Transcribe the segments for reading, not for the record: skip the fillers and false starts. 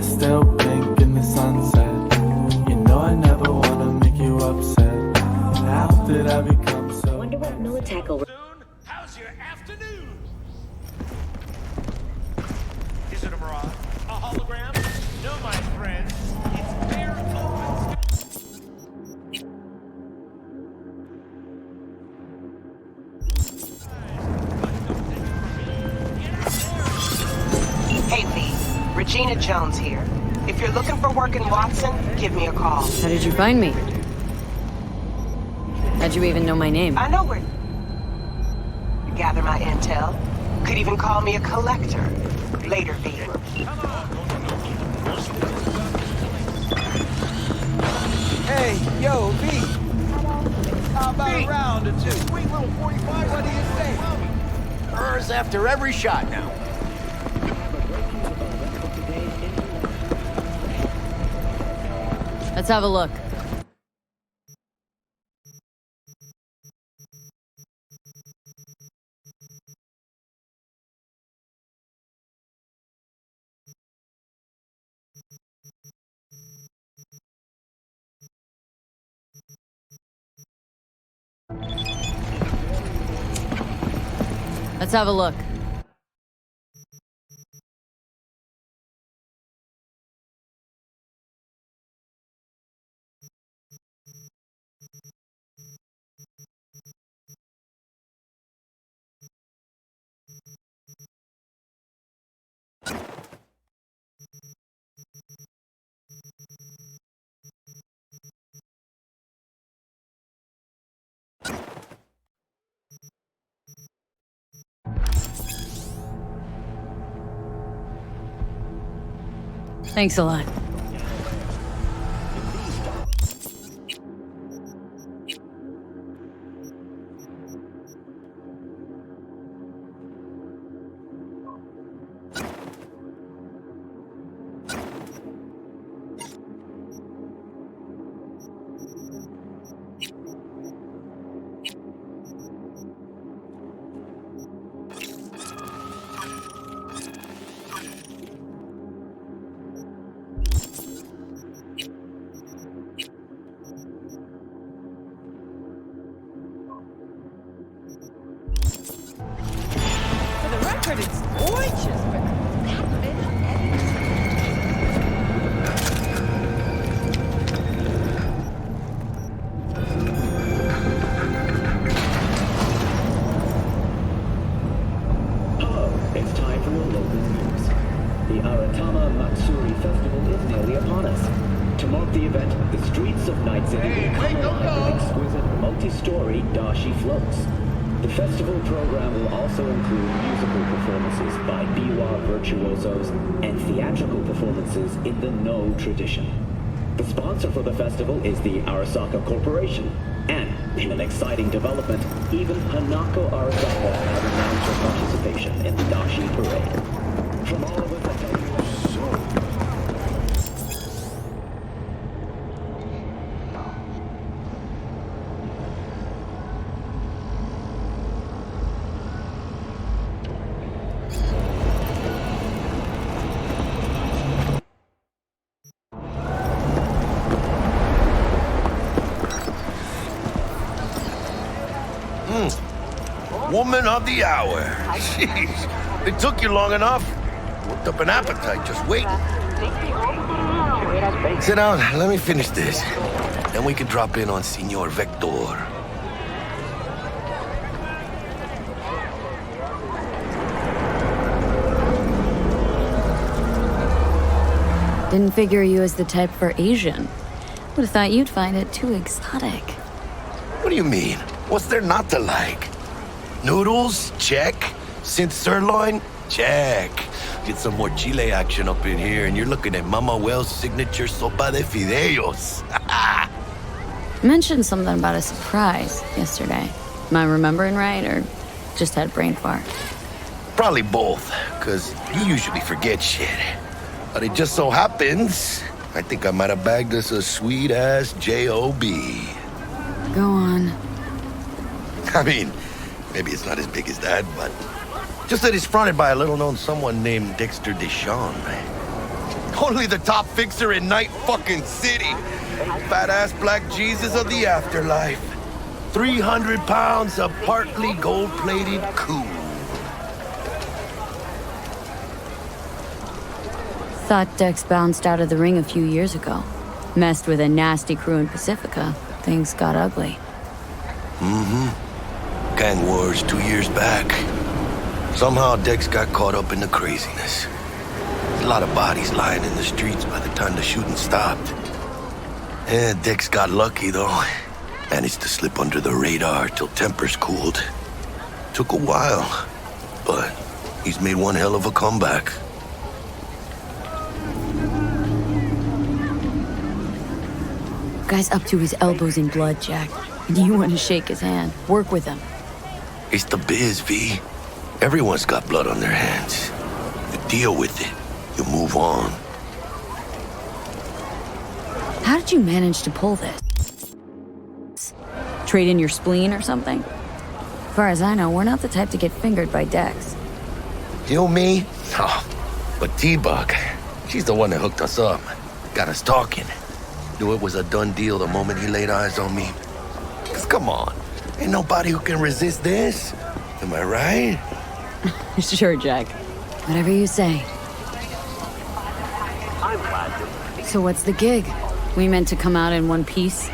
I still blink in the sunset. You know I never wanna make you upset. How did I become so? Wonder what Militech will. How's your afternoon? Is it a mirage? A hologram? No, my friends. It's bare open. Hey, V. Regina Jones here. If you're looking for work in Watson, give me a call. How did you find me? How'd you even know my name? I know where to gather my intel. Could even call me a collector. Later, V. Hey, yo, V. How about a round or two? Sweet little 45. What do you say? Hers after every shot now. Let's have a look. Let's have a look. Thanks a lot. It's gorgeous, but Hello, it's time for your local news. The Aratama Matsuri Festival is nearly upon us. To mark the event, the streets of Night City will come alive with exquisite multi-story dashi floats. The festival program will also include musical performances by biwa virtuosos and theatrical performances in the No tradition. The sponsor for the festival is the Arasaka Corporation, and in an exciting development, even Hanako Arasaka has announced her participation in the Dashi Parade. From all over the Woman of the hour. Jeez, it took you long enough. Worked up an appetite just waiting. Sit down, let me finish this. Then we can drop in on Senor Vector. Didn't figure you as the type for Asian. Would have thought you'd find it too exotic. What do you mean? What's there not to like? Noodles? Check. Synth sirloin? Check. Get some more chile action up in here, and you're looking at Mama Wells' signature sopa de fideos. Mentioned something about a surprise yesterday. Am I remembering right, or just had brain fart? Probably both, because you usually forget shit. But it just so happens, I think I might have bagged us a sweet-ass J.O.B. Go on. I mean, maybe it's not as big as that, but just that it's fronted by a little-known someone named Dexter Deshawn. Only the top fixer in Night fucking City. Fat-ass black Jesus of the afterlife. 300 pounds of partly gold-plated cool. Thought Dex bounced out of the ring a few years ago. Messed with a nasty crew in Pacifica. Things got ugly. Gang wars 2 years back. Somehow Dex got caught up in the craziness. There's a lot of bodies lying in the streets by the time the shooting stopped. Yeah, Dex got lucky though. Managed to slip under the radar till tempers cooled. Took a while, but he's made one hell of a comeback. Guy's up to his elbows in blood, Jack. And you want to shake his hand. Work with him. It's the biz, V. Everyone's got blood on their hands. You deal with it. You move on. How did you manage to pull this? Trade in your spleen or something? As far as I know, we're not the type to get fingered by Dex. You, me? Oh, but T-Bug, she's the one that hooked us up. Got us talking. Knew it was a done deal the moment he laid eyes on me. 'Cause come on, ain't nobody who can resist this. Am I right? Sure, Jack. Whatever you say. So what's the gig? We meant to come out in one piece?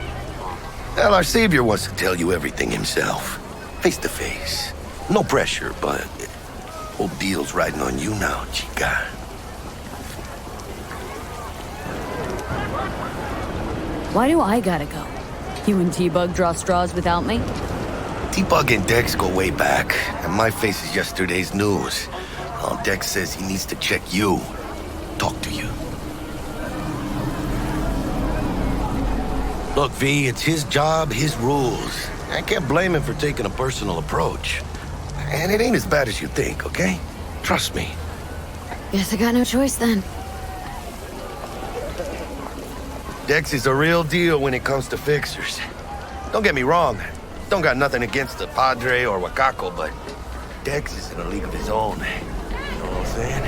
Well, our savior wants to tell you everything himself. Face to face. No pressure, but whole deal's riding on you now, chica. Why do I gotta go? You and T-Bug draw straws without me? T-Bug and Dex go way back, and my face is yesterday's news. Dex says he needs to check you. Talk to you. Look, V, it's his job, his rules. I can't blame him for taking a personal approach. And it ain't as bad as you think, okay? Trust me. Guess I got no choice then. Dex is a real deal when it comes to fixers. Don't get me wrong. Don't got nothing against the Padre or Wakako, but Dex is in a league of his own. You know what I'm saying?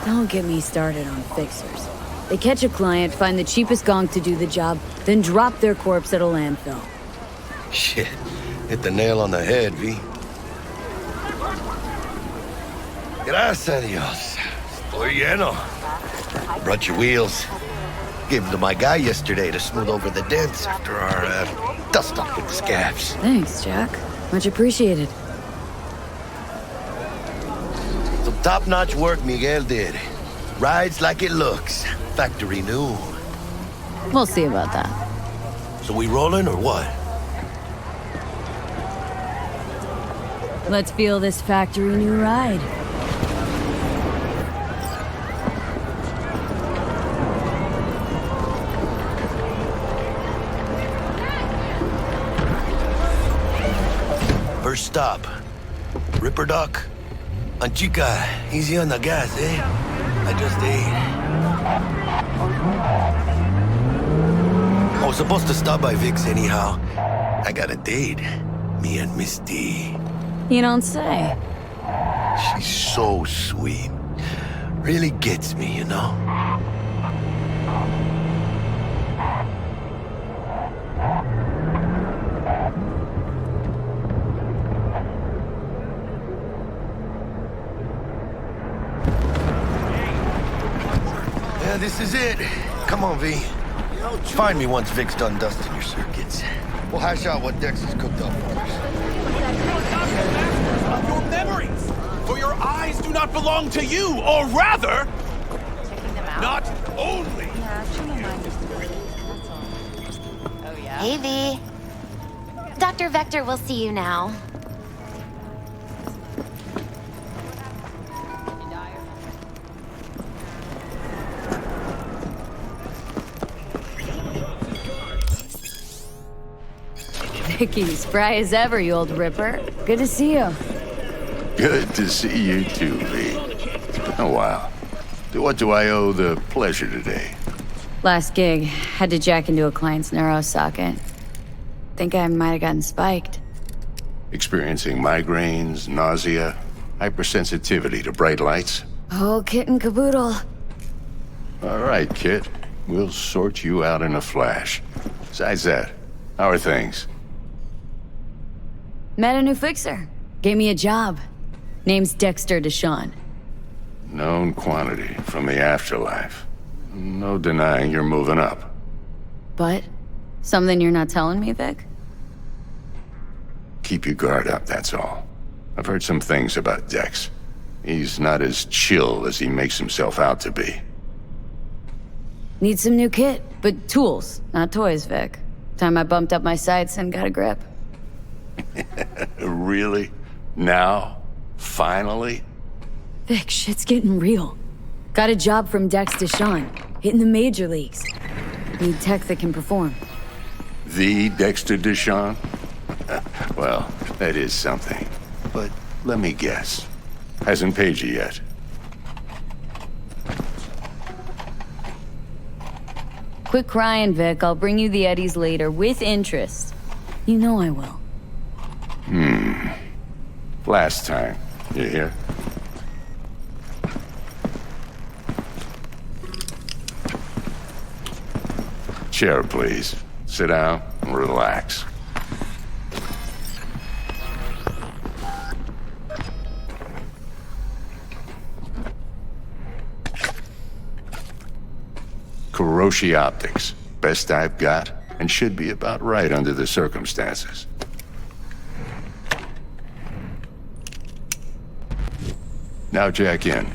Don't get me started on fixers. They catch a client, find the cheapest gonk to do the job, then drop their corpse at a landfill. Shit. Hit the nail on the head, V. Gracias a Dios. Estoy lleno. Brought your wheels. Gave them to my guy yesterday to smooth over the dents after our dust-up with the scabs. Thanks, Jack. Much appreciated. Some top-notch work Miguel did. Rides like it looks. Factory new. We'll see about that. So we rolling or what? Let's feel this factory new ride. First stop. Ripper Duck. And chica, easy on the gas, eh? I just ate. I was supposed to stop by Vic's anyhow. I got a date. Me and Miss D. You don't say. She's so sweet. Really gets me, you know? Yeah, this is it. Come on, V. Find me once Vic's done dusting your circuits. We'll hash out what Dex has cooked up for us. Your memories! For your eyes do not belong to you, or rather, not only. Hey, V. Dr. Vector will see you now. Vicky, spry as ever, you old ripper. Good to see you. Good to see you too, V. It's been a while. To what do I owe the pleasure today? Last gig, had to jack into a client's neuro socket. Think I might have gotten spiked. Experiencing migraines, nausea, hypersensitivity to bright lights? Oh, kit and caboodle. All right, kid. We'll sort you out in a flash. Besides that, how are things? Met a new fixer. Gave me a job. Name's Dexter Deshawn. Known quantity from the afterlife. No denying you're moving up. But? Something you're not telling me, Vic? Keep your guard up, that's all. I've heard some things about Dex. He's not as chill as he makes himself out to be. Need some new kit, but tools, not toys, Vic. Time I bumped up my sights and got a grip. Really? Now? Finally? Vic, shit's getting real. Got a job from Dex Deshawn, hitting the major leagues. Need tech that can perform. The Dexter Deshawn? Well, that is something. But let me guess. Hasn't paid you yet. Quit crying, Vic. I'll bring you the Eddies later, with interest. You know I will. Last time. You hear? Chair, please. Sit down and relax. Kuroshi Optics. Best I've got, and should be about right under the circumstances. Now jack in.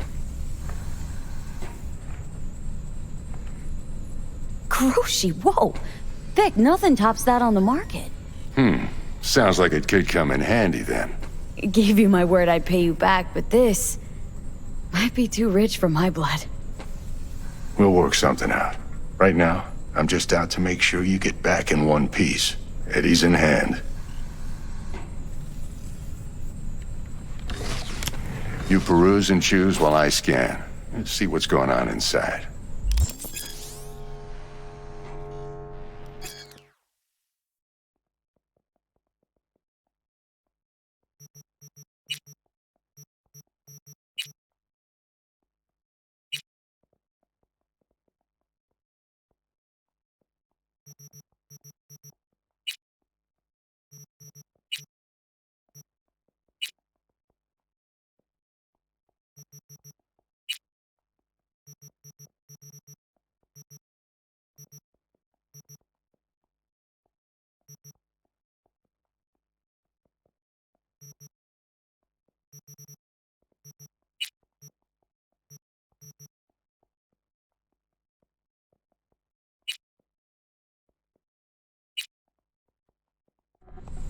Kuroshi, whoa! Vic, nothing tops that on the market. Sounds like it could come in handy then. Gave you my word I'd pay you back, but this might be too rich for my blood. We'll work something out. Right now, I'm just out to make sure you get back in one piece. Eddie's in hand. You peruse and choose while I scan. Let's see what's going on inside.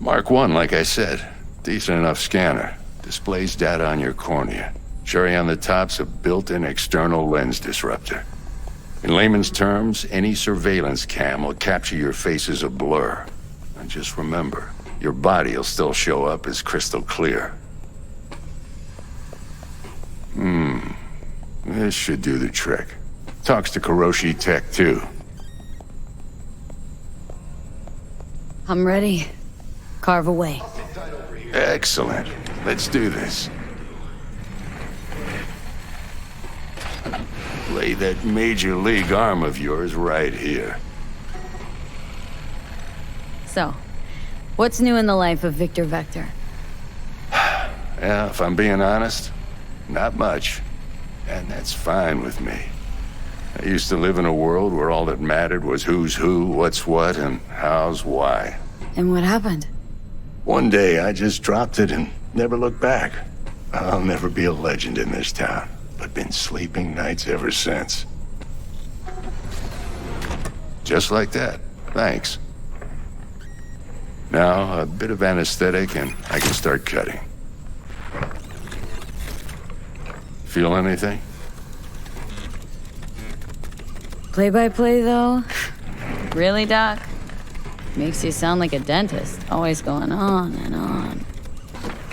Mark 1, like I said. Decent enough scanner. Displays data on your cornea. Cherry on the top's a built-in external lens disruptor. In layman's terms, any surveillance cam will capture your face as a blur. And just remember, your body will still show up as crystal clear. This should do the trick. Talks to Kuroshi Tech, too. I'm ready. Carve away. Excellent. Let's do this. Lay that major league arm of yours right here. So, what's new in the life of Victor Vector? Yeah, if I'm being honest, not much. And that's fine with me. I used to live in a world where all that mattered was who's who, what's what, and how's why. And what happened? One day, I just dropped it and never looked back. I'll never be a legend in this town, but been sleeping nights ever since. Just like that. Thanks. Now, a bit of anesthetic and I can start cutting. Feel anything? Play-by-play, though? Really, Doc? Makes you sound like a dentist, always going on and on.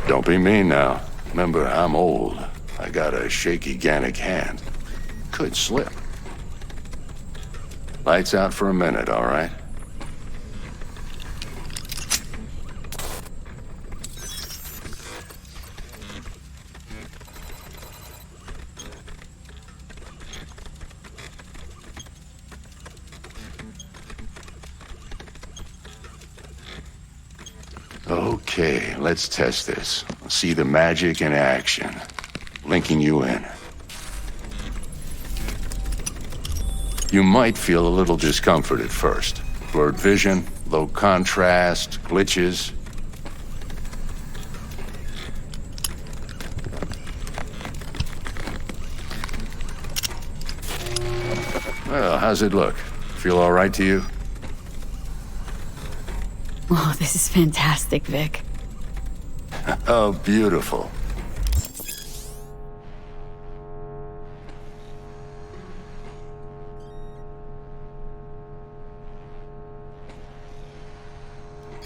Don't be mean now. Remember, I'm old. I got a shaky Gannic hand. Could slip. Lights out for a minute, all right? Okay, let's test this. See the magic in action. Linking you in. You might feel a little discomfort at first. Blurred vision, low contrast, glitches. Well, how's it look? Feel all right to you? Oh, this is fantastic, Vic. Oh, beautiful.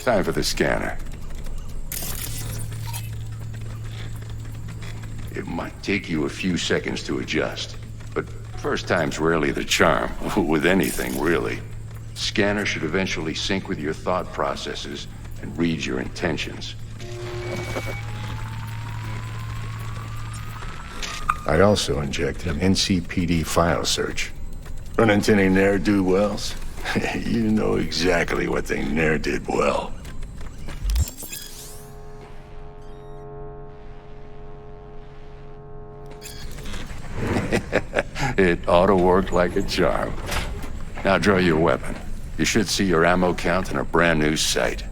Time for the scanner. It might take you a few seconds to adjust, but first time's rarely the charm, with anything, really. Scanner should eventually sync with your thought processes and read your intentions. I also injected an NCPD file search. Run into any ne'er-do-wells? You know exactly what they ne'er did well. It ought to work like a charm. Now draw your weapon. You should see your ammo count in a brand new sight.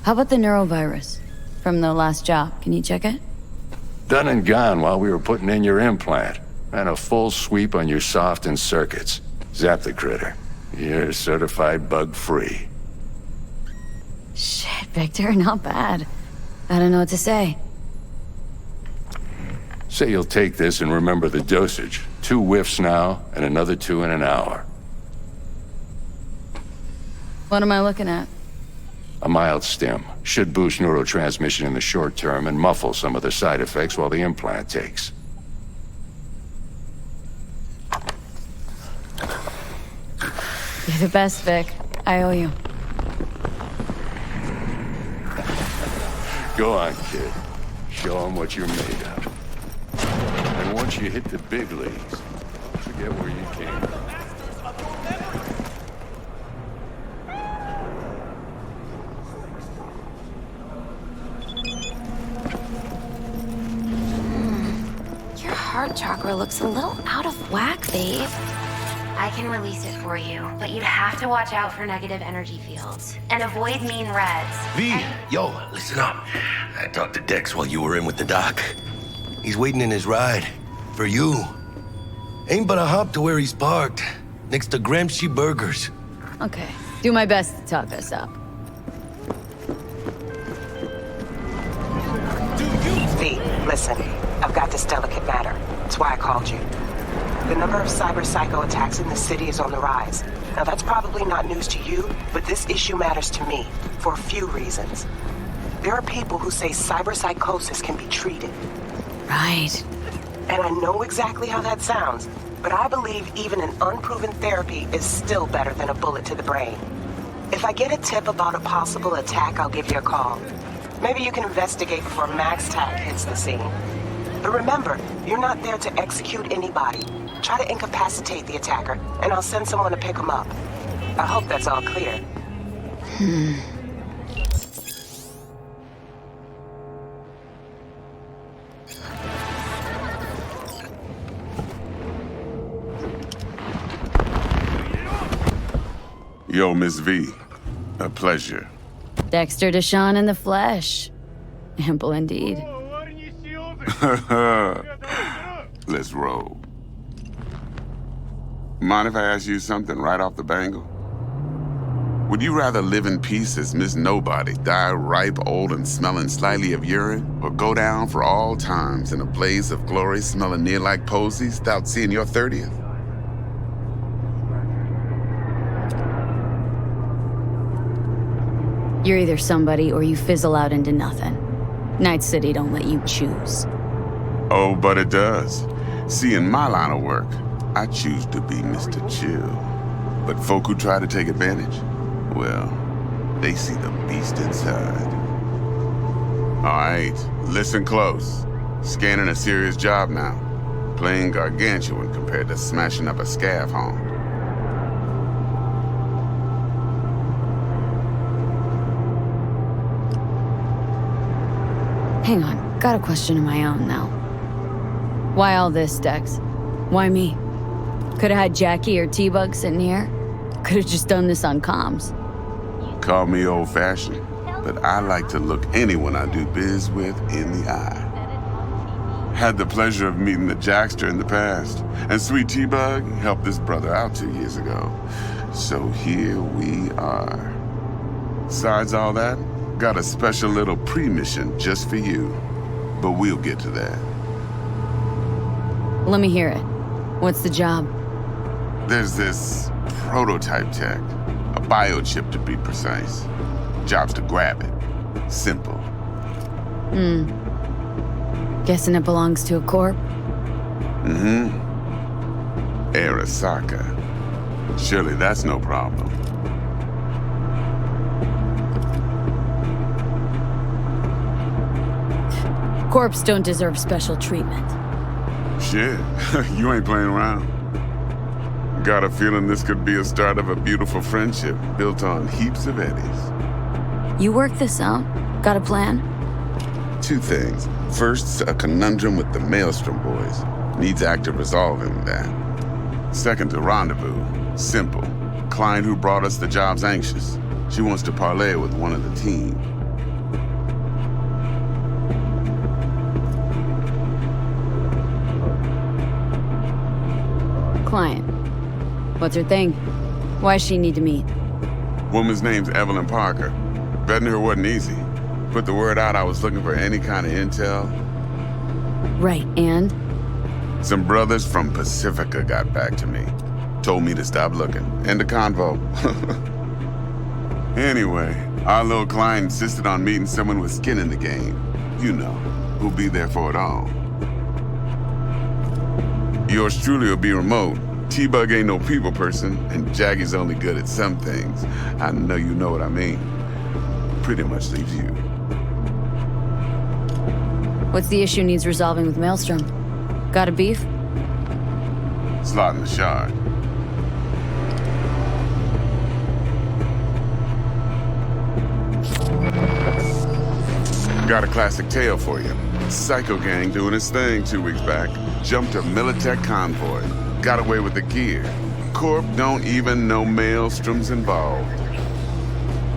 How about the neurovirus from the last job? Can you check it? Done and gone while we were putting in your implant. And a full sweep on your soft and circuits. Zap the critter. You're certified bug-free. Shit, Victor, not bad. I don't know what to say. Say you'll take this and remember the dosage. 2 whiffs now, and another 2 in an hour. What am I looking at? A mild stim. Should boost neurotransmission in the short term and muffle some of the side effects while the implant takes. You're the best, Vic. I owe you. Go on, kid. Show them what you're made of. And once you hit the big leagues, forget where you came from. Your heart chakra looks a little out of whack, babe. I can release it for you, but you'd have to watch out for negative energy fields and avoid mean reds. V, yo, listen up. I talked to Dex while you were in with the doc. He's waiting in his ride. For you. Ain't but a hop to where he's parked. Next to Gramsci Burgers. Okay. Do my best to talk us up. V, listen. I've got this delicate matter. That's why I called you. The number of cyber psycho attacks in the city is on the rise. Now that's probably not news to you, but this issue matters to me for a few reasons. There are people who say cyber psychosis can be treated. Right. And I know exactly how that sounds, but I believe even an unproven therapy is still better than a bullet to the brain. If I get a tip about a possible attack, I'll give you a call. Maybe you can investigate before Max Tag hits the scene. But remember, you're not there to execute anybody. Try to incapacitate the attacker, and I'll send someone to pick him up. I hope that's all clear. Yo, Miss V. A pleasure. Dexter Deshawn in the flesh. Ample indeed. Let's roll. Mind if I ask you something right off the bangle? Would you rather live in peace as Miss Nobody, die ripe, old, and smelling slightly of urine, or go down for all times in a blaze of glory smelling near like posies without seeing your 30th? You're either somebody or you fizzle out into nothing. Night City don't let you choose. Oh, but it does. See, in my line of work, I choose to be Mr. Chill. But folk who try to take advantage, well, they see the beast inside. All right, listen close. Scanning a serious job now. plain gargantuan compared to smashing up a scav home. Hang on, got a question of my own now. Why all this, Dex? Why me? Could've had Jackie or T-Bug sitting here. Could've just done this on comms. Call me old-fashioned, but I like to look anyone I do biz with in the eye. Had the pleasure of meeting the Jackster in the past, and Sweet T-Bug helped this brother out 2 years ago. So here we are. Besides all that, got a special little pre-mission just for you. But we'll get to that. Let me hear it. What's the job? There's this prototype tech, a biochip to be precise. Job's to grab it. Simple. Guessing it belongs to a corp? Arasaka. Surely that's no problem. Corps don't deserve special treatment. Shit, you ain't playing around. Got a feeling this could be a start of a beautiful friendship built on heaps of eddies. You work this out? Got a plan? 2 things. First, a conundrum with the Maelstrom boys. Needs active resolving that. Second, a rendezvous. Simple. Client who brought us the job's anxious. She wants to parlay with one of the team. Client. What's her thing? Why does she need to meet? Woman's name's Evelyn Parker. Vetting her wasn't easy. Put the word out I was looking for any kind of intel. Right, and? Some brothers from Pacifica got back to me. Told me to stop looking. End of convo. Anyway, our little client insisted on meeting someone with skin in the game. You know, who'll be there for it all. Yours truly will be remote. T-Bug ain't no people person, and Jaggy's only good at some things. I know you know what I mean. Pretty much leaves you. What's the issue needs resolving with Maelstrom? Got a beef? Slot in the shard. Got a classic tale for you. Psycho gang doing its thing 2 weeks back. Jumped a Militech convoy. Got away with the gear. Corp don't even know Maelstrom's involved.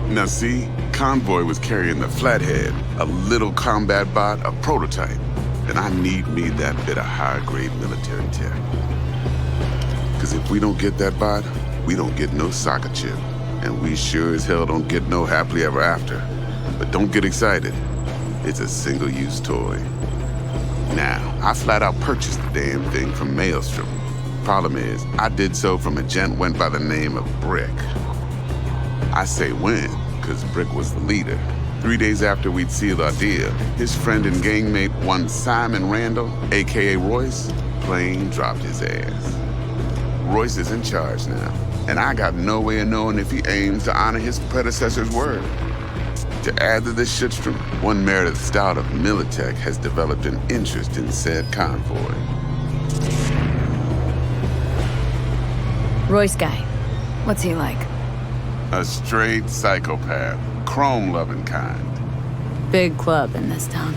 Now see, convoy was carrying the Flathead, a little combat bot, a prototype. And I need me that bit of high-grade military tech. Because if we don't get that bot, we don't get no soccer chip. And we sure as hell don't get no happily ever after. But don't get excited. It's a single-use toy. Now, I flat out purchased the damn thing from Maelstrom. Problem is, I did so from a gent went by the name of Brick. I say when, because Brick was the leader. 3 days after we'd sealed our deal, his friend and gangmate, one Simon Randall, aka Royce, plain dropped his ass. Royce is in charge now, and I got no way of knowing if he aims to honor his predecessor's word. To add to this shitstorm, one Meredith Stout of Militech has developed an interest in said convoy. Royce guy. What's he like? A straight psychopath, chrome-loving kind. Big club in this town.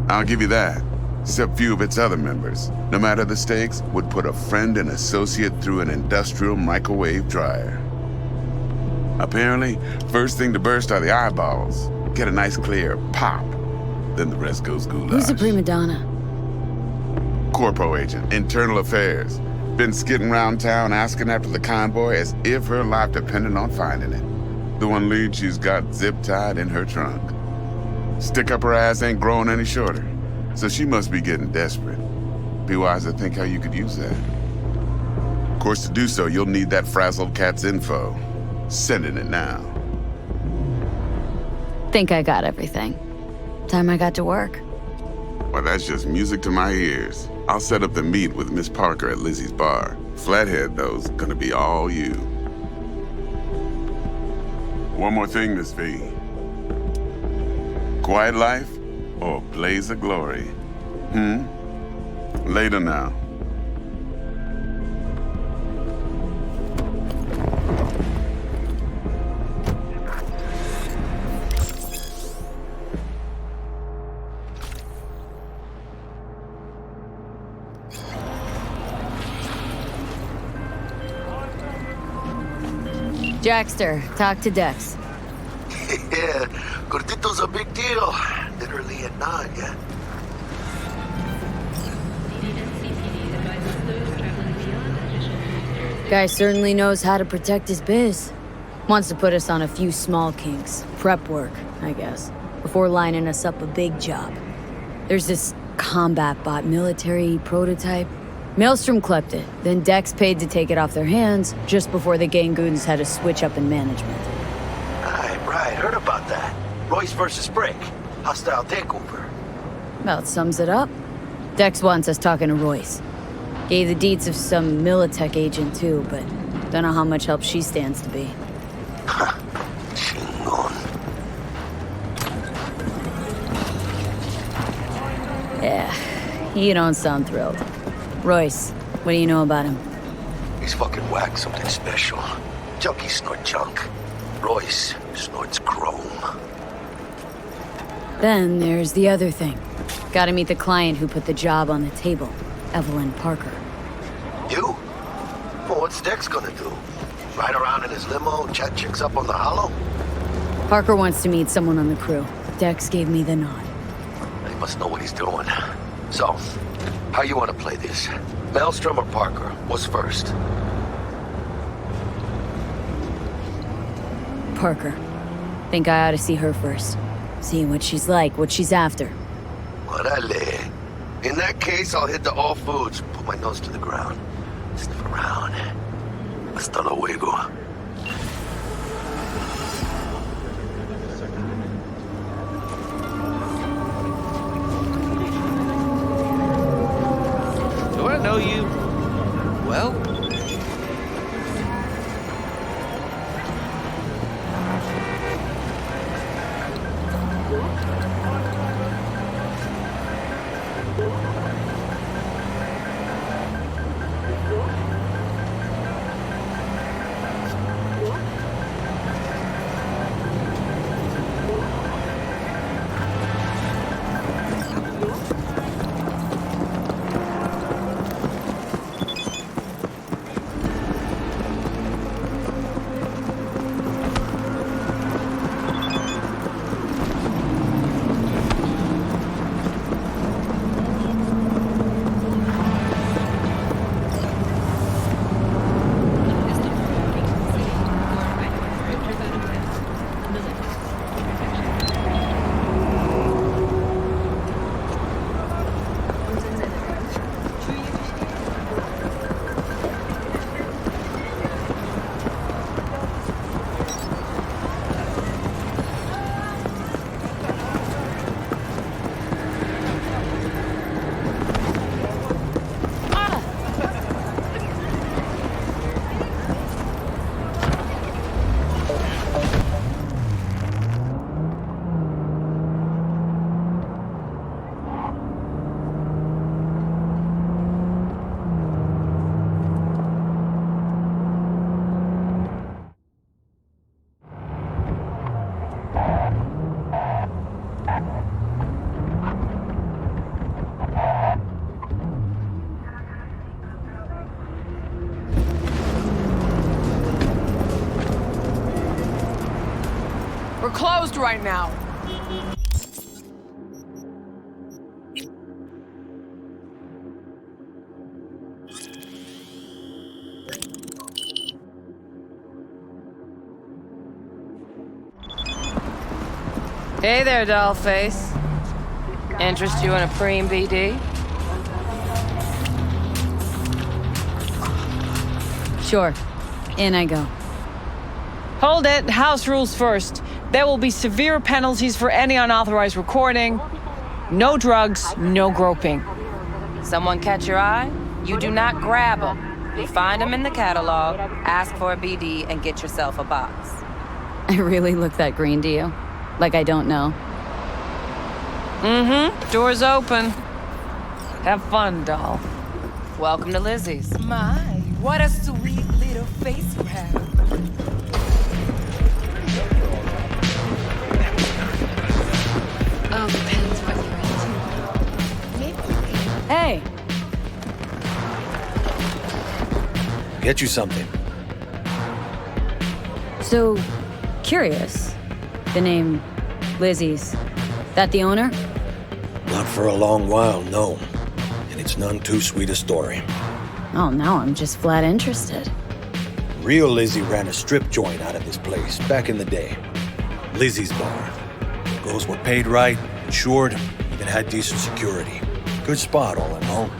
I'll give you that. Except few of its other members, no matter the stakes, would put a friend and associate through an industrial microwave dryer. Apparently, first thing to burst are the eyeballs. Get a nice clear pop. Then the rest goes goulash. Who's the prima donna? Corpo agent, internal affairs. Been skidding around town asking after the convoy as if her life depended on finding it. The one lead she's got zip-tied in her trunk. Stick up her ass ain't growing any shorter, so she must be getting desperate. Be wise to think how you could use that. Of course, to do so, you'll need that frazzled cat's info. Sending it now. Think I got everything. Time I got to work. Well, that's just music to my ears. I'll set up the meet with Miss Parker at Lizzie's bar. Flathead, though's gonna be all you. One more thing, Miss V. Quiet life or blaze of glory? Later now. Jackster, talk to Dex. Yeah, Gordito's a big deal. Literally at 9, yeah? Guy certainly knows how to protect his biz. Wants to put us on a few small kinks. Prep work, I guess. Before lining us up a big job. There's this combat bot military prototype. Maelstrom clept it, then Dex paid to take it off their hands just before the Gangoons had a switch up in management. Right, heard about that. Royce versus Brick. Hostile takeover. About sums it up. Dex wants us talking to Royce. Gave the deets of some Militech agent too, but don't know how much help she stands to be. Chingon. Yeah, you don't sound thrilled. Royce, what do you know about him? He's fucking whack, something special. Junkies snort junk. Royce snorts chrome. Then there's the other thing. Gotta meet the client who put the job on the table, Evelyn Parker. You? Well, what's Dex gonna do? Ride around in his limo, chat chicks up on the hollow? Parker wants to meet someone on the crew. Dex gave me the nod. He must know what he's doing. So, how you want to play this? Maelstrom or Parker? What's first? Parker. Think I ought to see her first. See what she's like, what she's after. Orale. In that case, I'll hit the all foods, put my nose to the ground, sniff around. Hasta luego. Do I know you? Well? We're closed right now. Hey there, dollface. Interest you in a preem BD? Sure. In I go. Hold it. House rules first. There will be severe penalties for any unauthorized recording. No drugs, no groping. Someone catch your eye? You do not grab them. You find them in the catalog, ask for a BD, and get yourself a box. I really look that green to you? Like I don't know? Mm-hmm. Door's open. Have fun, doll. Welcome to Lizzie's. My, what a sweet little face you have. Oh, depends what you're into. Hey! Get you something. So, curious. The name Lizzie's. That the owner? Not for a long while, no. And it's none too sweet a story. Oh, now I'm just flat interested. Real Lizzie ran a strip joint out of this place back in the day. Lizzie's Bar. Girls were paid right, insured, even had decent security. Good spot, all in all.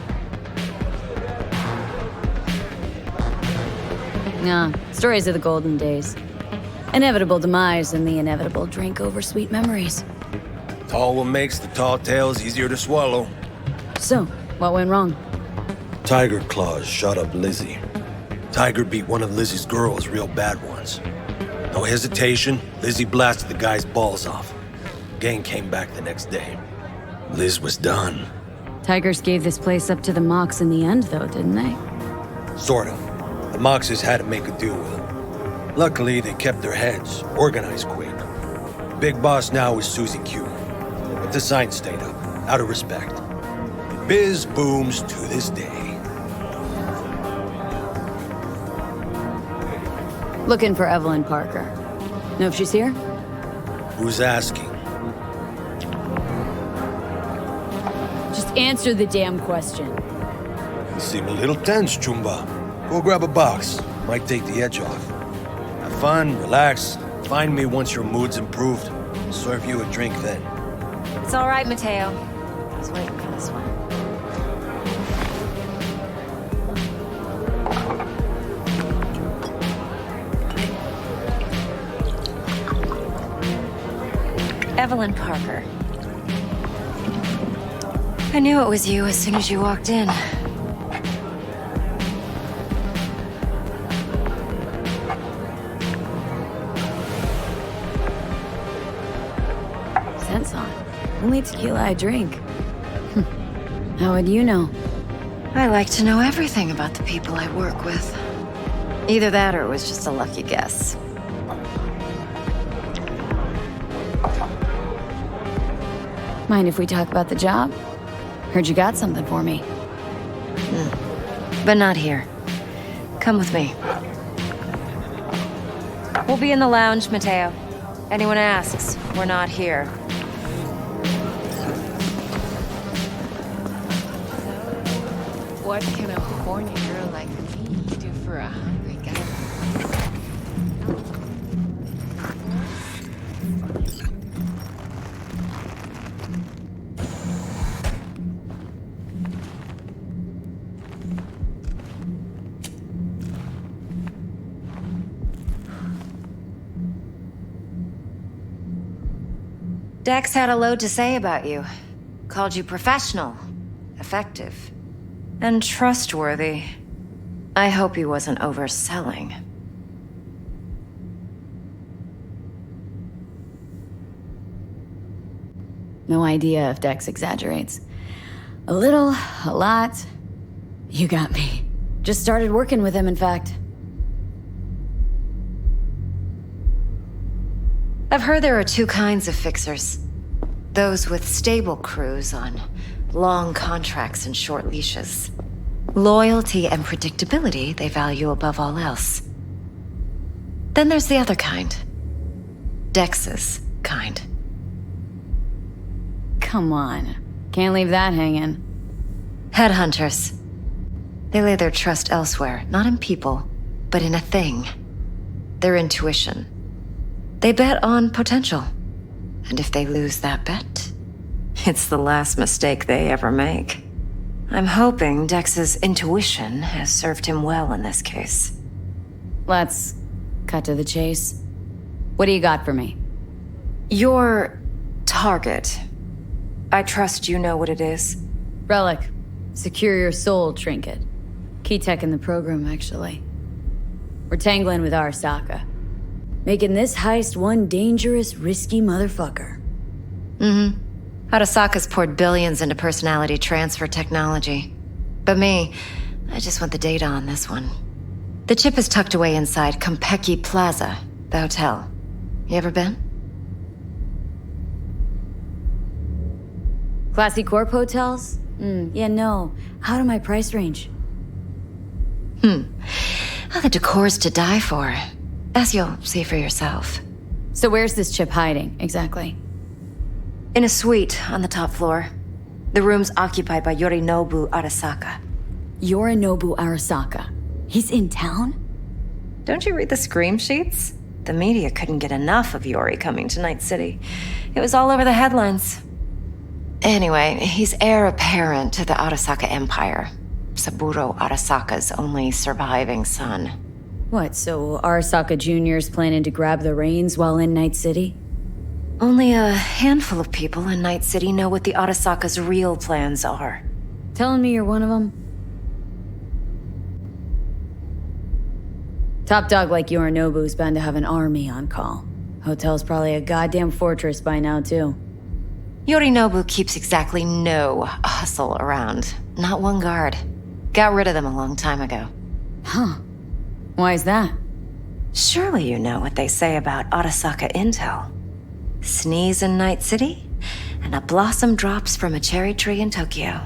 Nah, stories of the golden days. Inevitable demise and the inevitable drink over sweet memories. Tall what makes the tall tales easier to swallow. So, what went wrong? Tiger Claws shot up Lizzie. Tiger beat one of Lizzie's girls real bad once. No hesitation, Lizzie blasted the guy's balls off. Gang came back the next day. Liz was done. Tigers gave this place up to the Mox in the end, though, didn't they? Sort of. The Moxes had to make a deal with them. Luckily, they kept their heads, organized quick. Big boss now is Susie Q. But the sign stayed up, out of respect. Biz booms to this day. Looking for Evelyn Parker. Know if she's here? Who's asking? Just answer the damn question. You seem a little tense, Chumba. Go grab a box. Might take the edge off. Have fun, relax. Find me once your mood's improved. I'll serve you a drink then. It's all right, Mateo. I was waiting for this one. Evelyn Parker. I knew it was you as soon as you walked in. Sense on. Only tequila I drink. How would you know? I like to know everything about the people I work with. Either that or it was just a lucky guess. Mind if we talk about the job? Heard you got something for me. But not here. Come with me. We'll be in the lounge, Mateo. Anyone asks, we're not here. What can a horny girl like me do for a hungry guy? Dex had a load to say about you. Called you professional, effective, and trustworthy. I hope he wasn't overselling. No idea if Dex exaggerates. A little, a lot. You got me. Just started working with him, in fact. I've heard there are two kinds of fixers. Those with stable crews on long contracts and short leashes. Loyalty and predictability they value above all else. Then there's the other kind. Dex's kind. Come on. Can't leave that hanging. Headhunters. They lay their trust elsewhere, not in people, but in a thing. Their intuition. They bet on potential. And if they lose that bet, it's the last mistake they ever make. I'm hoping Dex's intuition has served him well in this case. Let's cut to the chase. What do you got for me? Your target. I trust you know what it is. Relic. Secure your soul trinket. Key tech in the program, actually. We're tangling with Arasaka. Making this heist one dangerous, risky motherfucker. Arasaka's poured billions into personality transfer technology. But me, I just want the data on this one. The chip is tucked away inside Kompeki Plaza, the hotel. You ever been? Classy corp hotels? Yeah, no. Out of my price range. Oh, the decor's to die for. As you'll see for yourself. So where's this chip hiding, exactly? In a suite on the top floor. The room's occupied by Yorinobu Arasaka. Yorinobu Arasaka? He's in town? Don't you read the scream sheets? The media couldn't get enough of Yori coming to Night City. It was all over the headlines. Anyway, he's heir apparent to the Arasaka Empire. Saburo Arasaka's only surviving son. What, so Arasaka Jr.'s planning to grab the reins while in Night City? Only a handful of people in Night City know what the Arasaka's real plans are. Telling me you're one of them? Top dog like Yorinobu's bound to have an army on call. Hotel's probably a goddamn fortress by now, too. Yorinobu keeps exactly no hustle around. Not one guard. Got rid of them a long time ago. Huh. Why is that? Surely you know what they say about Arasaka intel. Sneeze in Night City, and a blossom drops from a cherry tree in Tokyo.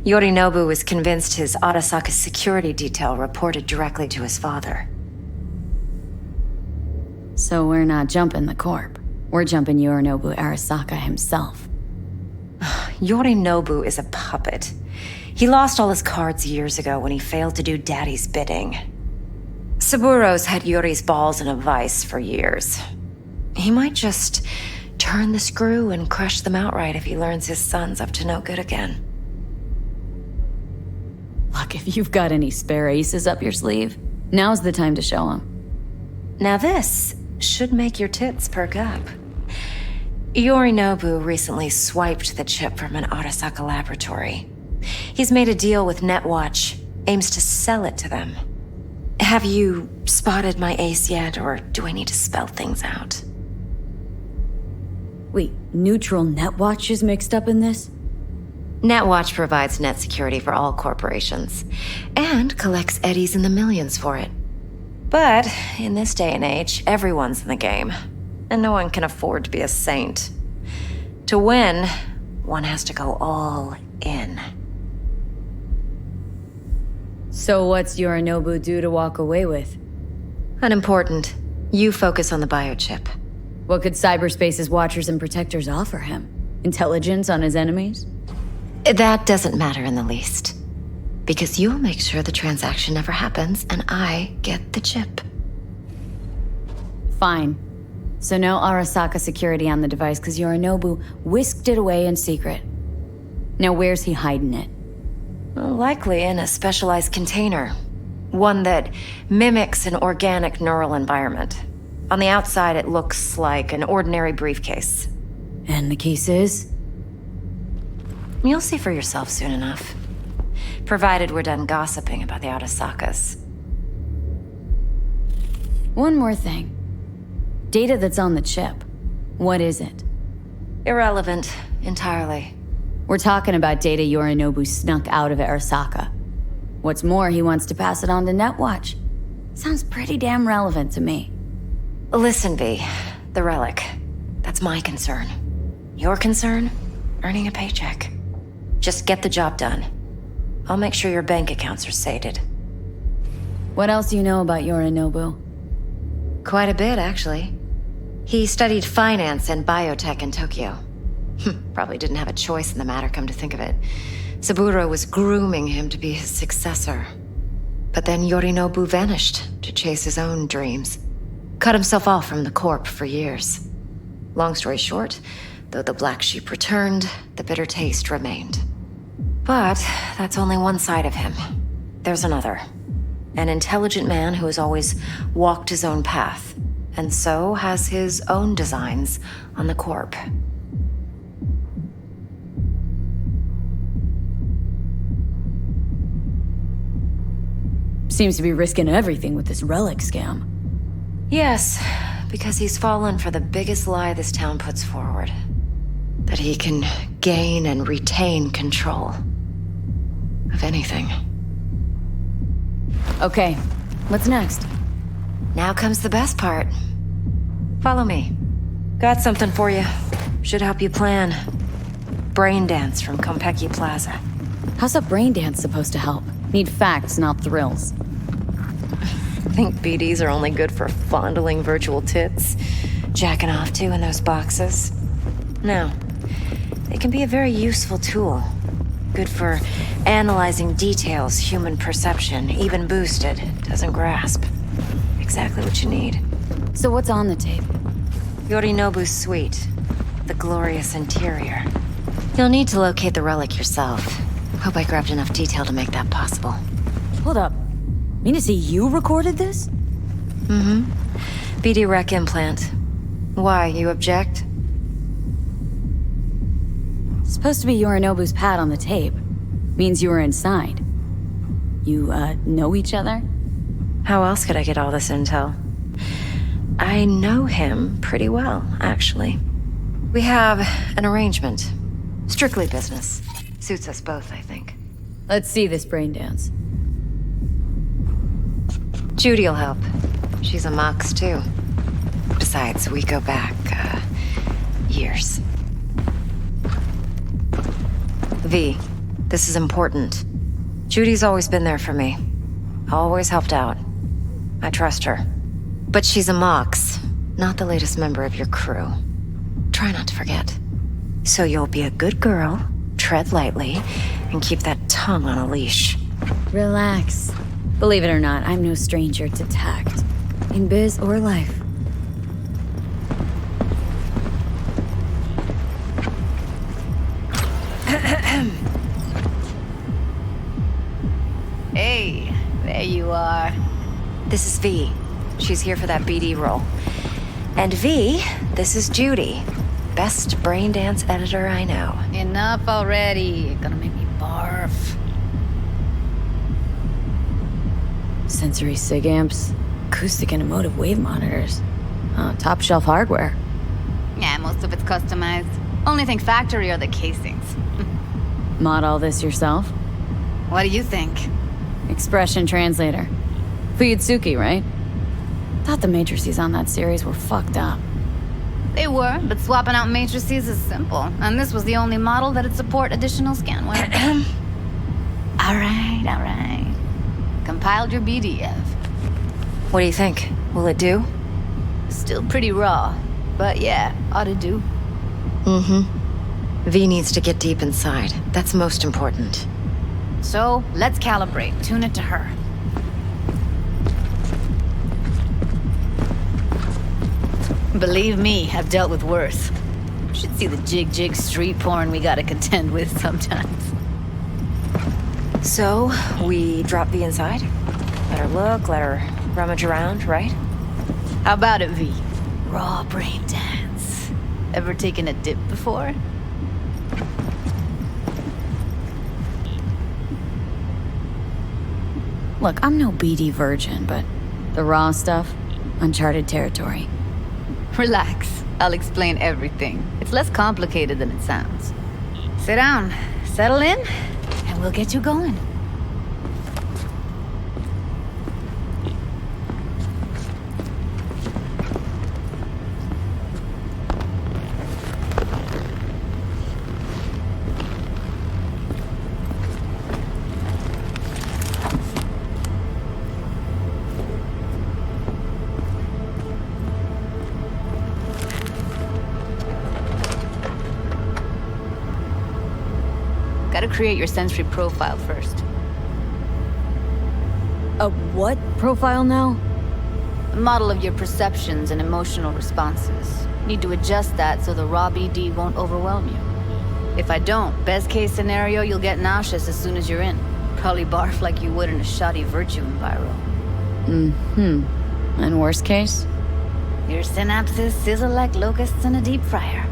Yorinobu was convinced his Arasaka security detail reported directly to his father. So we're not jumping the corp. We're jumping Yorinobu Arasaka himself. Yorinobu is a puppet. He lost all his cards years ago when he failed to do Daddy's bidding. Saburo's had Yori's balls in a vice for years. He might just turn the screw and crush them outright if he learns his son's up to no good again. Look, if you've got any spare aces up your sleeve, now's the time to show them. Now this should make your tits perk up. Yorinobu recently swiped the chip from an Arasaka laboratory. He's made a deal with Netwatch, aims to sell it to them. Have you spotted my ace yet, or do I need to spell things out? Wait, neutral Netwatch is mixed up in this? Netwatch provides net security for all corporations, and collects eddies in the millions for it. But in this day and age, everyone's in the game, and no one can afford to be a saint. To win, one has to go all in. So what's Yorinobu due to walk away with? Unimportant. You focus on the biochip. What could cyberspace's watchers and protectors offer him? Intelligence on his enemies? That doesn't matter in the least. Because you'll make sure the transaction never happens, and I get the chip. Fine. So no Arasaka security on the device because Yorinobu whisked it away in secret. Now where's he hiding it? Likely in a specialized container. One that mimics an organic neural environment. On the outside, it looks like an ordinary briefcase. And the case is? You'll see for yourself soon enough. Provided we're done gossiping about the Arasakas. One more thing. Data that's on the chip. What is it? Irrelevant, entirely. We're talking about data Yorinobu snuck out of Arasaka. What's more, he wants to pass it on to Netwatch. Sounds pretty damn relevant to me. Listen, V. The relic. That's my concern. Your concern? Earning a paycheck. Just get the job done. I'll make sure your bank accounts are sated. What else do you know about Yorinobu? Quite a bit, actually. He studied finance and biotech in Tokyo. Probably didn't have a choice in the matter, come to think of it. Saburo was grooming him to be his successor. But then Yorinobu vanished to chase his own dreams. Cut himself off from the corp for years. Long story short, though the black sheep returned, the bitter taste remained. But that's only one side of him. There's another. An intelligent man who has always walked his own path, and so has his own designs on the corp. Seems to be risking everything with this relic scam. Yes, because he's fallen for the biggest lie this town puts forward. that he can gain and retain control of anything. Okay, what's next? Now comes the best part. Follow me. Got something for you. Should help you plan. Brain dance from Konpeki Plaza. How's a brain dance supposed to help? Need facts, not thrills. Think BDs are only good for fondling virtual tits? Jacking off to in those boxes? No. They can be a very useful tool. Good for analyzing details human perception, even boosted, doesn't grasp. Exactly what you need. So what's on the tape? Yorinobu's suite. The glorious interior. You'll need to locate the relic yourself. Hope I grabbed enough detail to make that possible. Hold up. Mean to say you recorded this? Mm-hmm. BD rec implant. Why, you object? It's supposed to be Yorinobu's pad on the tape. Means you were inside. You, know each other? How else could I get all this intel? I know him pretty well, actually. We have an arrangement. Strictly business. Suits us both, I think. Let's see this brain dance. Judy'll help. She's a Mox, too. Besides, we go back, years. V, this is important. Judy's always been there for me. Always helped out. I trust her. But she's a Mox, not the latest member of your crew. Try not to forget. So you'll be a good girl, tread lightly, and keep that tongue on a leash. Relax. Believe it or not, I'm no stranger to tact. In biz or life. Hey, there you are. This is V. She's here for that BD role. And V, this is Judy. Best brain dance editor I know. Enough already. Gonna make me barf. Sensory sig amps, acoustic and emotive wave monitors. Top shelf hardware. Yeah, most of it's customized. Only thing factory are the casings. Mod all this yourself? What do you think? Expression translator. Fuyutsuki, right? Thought the matrices on that series were fucked up. They were, but swapping out matrices is simple. And this was the only model that'd support additional scan weight. All right. Compiled your BDF. What do you think? Will it do? Still pretty raw, but yeah, ought to do. Mm-hmm. V needs to get deep inside. That's most important. So, let's calibrate. Tune it to her. Believe me, I've dealt with worse. Should see the jig street porn we gotta contend with sometimes. So, we drop V inside? Let her look, let her rummage around, right? How about it, V? Raw brain dance. Ever taken a dip before? Look, I'm no BD virgin, but the raw stuff, uncharted territory. Relax. I'll explain everything. It's less complicated than it sounds. Sit down, settle in, and we'll get you going. Gotta create your sensory profile first. A what profile now? A model of your perceptions and emotional responses. Need to adjust that so the raw BD won't overwhelm you. If I don't, best case scenario, you'll get nauseous as soon as you're in. Probably barf like you would in a shoddy virtue enviro. And worst case? Your synapses sizzle like locusts in a deep fryer.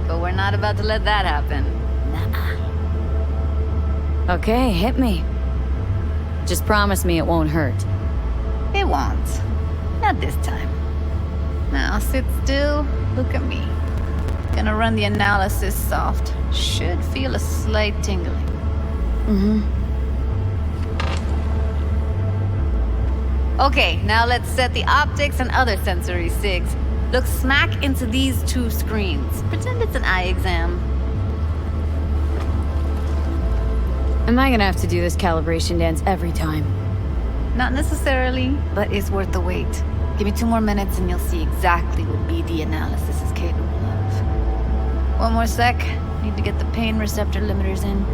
But we're not about to let that happen. Nuh-uh. Okay, hit me. Just promise me it won't hurt. It won't. Not this time. Now sit still, look at me. Gonna run the analysis soft. Should feel a slight tingling. Okay, now let's set the optics and other sensory sigs. Look smack into these two screens. Pretend it's an eye exam. Am I gonna have to do this calibration dance every time? Not necessarily, but it's worth the wait. Give me 2 more minutes and you'll see exactly what BD analysis is capable of. 1 more sec. Need to get the pain receptor limiters in.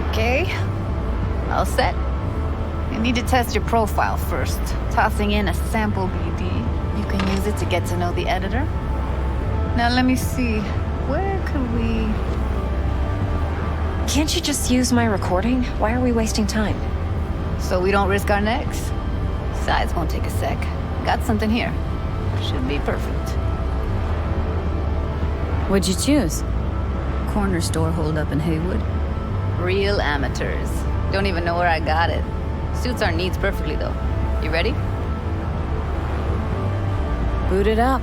Okay. All set. You need to test your profile first. Tossing in a sample BD. You can use it to get to know the editor. Now let me see. Where could we... Can't you just use my recording? Why are we wasting time? So we don't risk our necks? Besides, won't take a sec. Got something here. Should be perfect. What'd you choose? Corner store holdup in Haywood. Real amateurs. Don't even know where I got it. Suits our needs perfectly, though. You ready? Boot it up.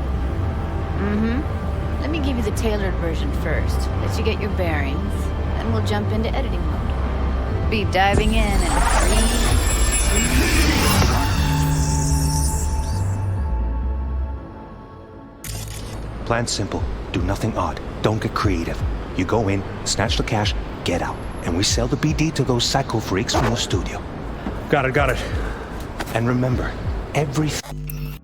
Let me give you the tailored version first. Let you get your bearings. Then we'll jump into editing mode. Be diving in 3, 2... Plan simple. Do nothing odd. Don't get creative. You go in, snatch the cash, get out. And we sell the BD to those psycho freaks from the studio. Got it. And remember, everything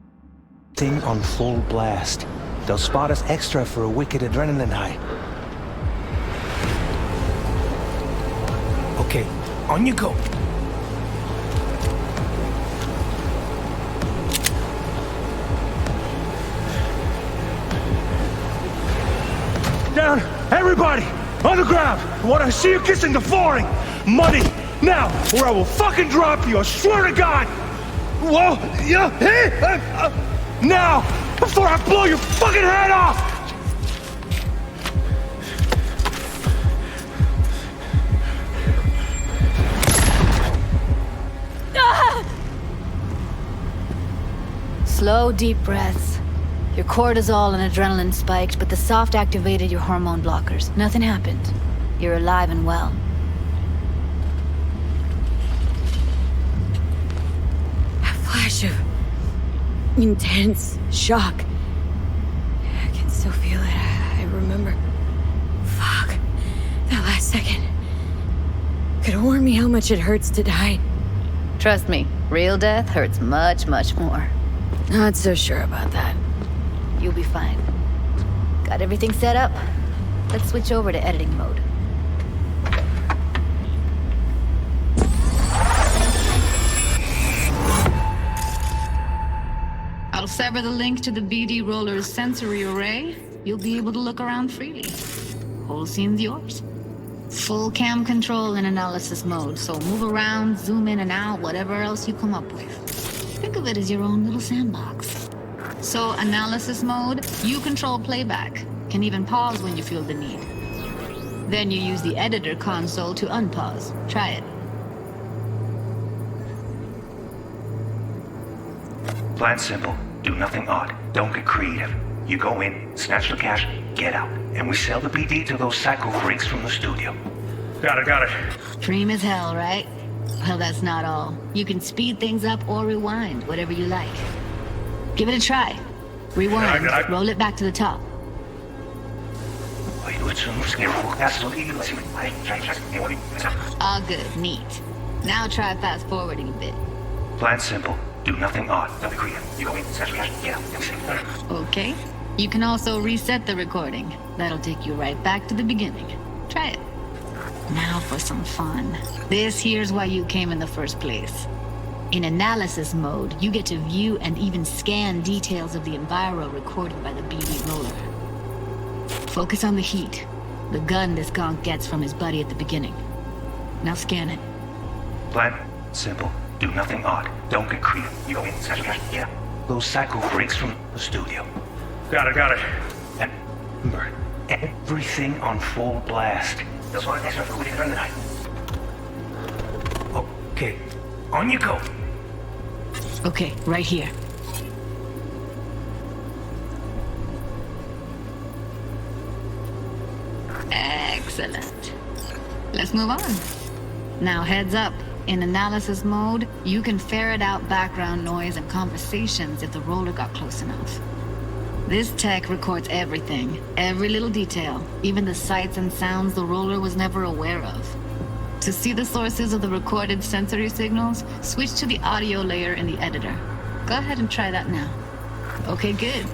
on full blast. They'll spot us extra for a wicked adrenaline high. Okay, on you go. Down, everybody! On the ground! I want to see you kissing the flooring! Money! Now, or I will fucking drop you, I swear to God! Whoa! Yeah! Hey! Now! Before I blow your fucking head off! Slow, deep breaths. Your cortisol and adrenaline spiked, but the soft activated your hormone blockers. Nothing happened. You're alive and well. A flash of intense shock. I can still feel it. I remember. Fuck. That last second. Could have warned me how much it hurts to die. Trust me, real death hurts much, much more. Not so sure about that. You'll be fine. Got everything set up? Let's switch over to editing mode. I'll sever the link to the BD Roller's sensory array. You'll be able to look around freely. Whole scene's yours. Full cam control in analysis mode, so move around, zoom in and out, whatever else you come up with. Think of it as your own little sandbox. So, analysis mode, you control playback. Can even pause when you feel the need. Then you use the editor console to unpause. Try it. Plan simple. Do nothing odd. Don't get creative. You go in, snatch the cash, get out. And we sell the BD to those psycho freaks from the studio. Got it. Dream as hell, right? Well, that's not all. You can speed things up or rewind, whatever you like. Give it a try. Rewind. Roll it back to the top. All good. Neat. Now try fast forwarding a bit. Plan simple. Do nothing odd. Don't be creative. You go in, snatch the cash, get out. Okay. You can also reset the recording. That'll take you right back to the beginning. Try it. Now for some fun. This here's why you came in the first place. In analysis mode, you get to view and even scan details of the enviro recorded by the BD roller. Focus on the heat. The gun this gonk gets from his buddy at the beginning. Now scan it. Plan simple. Do nothing odd. Don't get creative. You go in, snatch the cash, get out. Those psycho freaks from the studio. Got it. And remember, everything on full blast. They'll spot extra for wicked adrenaline high. Okay, on you go. Okay, right here. Excellent. Let's move on. Now heads up. In analysis mode, you can ferret out background noise and conversations if the roller got close enough. This tech records everything, every little detail, even the sights and sounds the roller was never aware of. To see the sources of the recorded sensory signals, switch to the audio layer in the editor. Go ahead and try that now. Okay, good.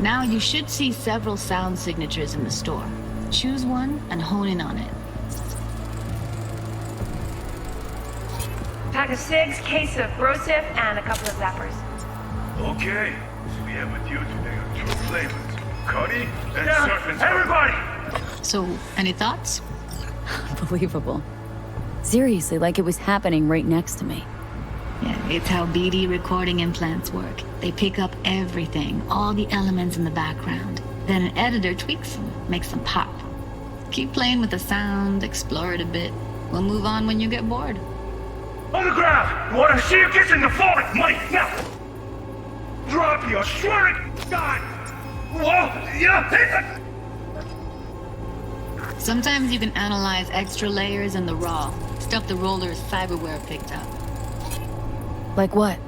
Now you should see several sound signatures in the store. Choose one and hone in on it. Pack of cigs, case of Brosif, and a couple of zappers. Okay, so we have with you today are two flavors. Cuddy and Yeah, surfing. everybody! So, any thoughts? Unbelievable. Seriously, like it was happening right next to me. Yeah, it's how BD recording implants work. They pick up everything, all the elements in the background. Then an editor tweaks them, makes them pop. Keep playing with the sound, explore it a bit. We'll move on when you get bored. On the ground! Want to see you kissing the falling money now! Drop your swearing God! Whoa! Yeah! Sometimes you can analyze extra layers in the raw, stuff the roller's cyberware picked up. Like what?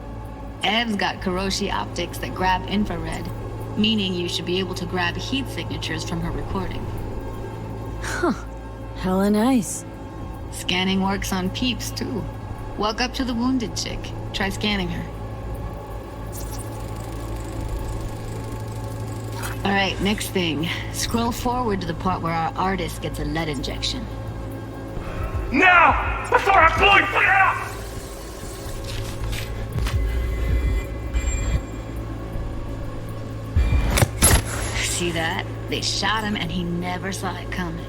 Ev's got Kiroshi optics that grab infrared, meaning you should be able to grab heat signatures from her recording. Huh. Hella nice. Scanning works on peeps, too. Walk up to the wounded chick. Try scanning her. Alright, next thing. Scroll forward to the part where our artist gets a lead injection. Now! Before I blow your head off! See that? They shot him and he never saw it coming.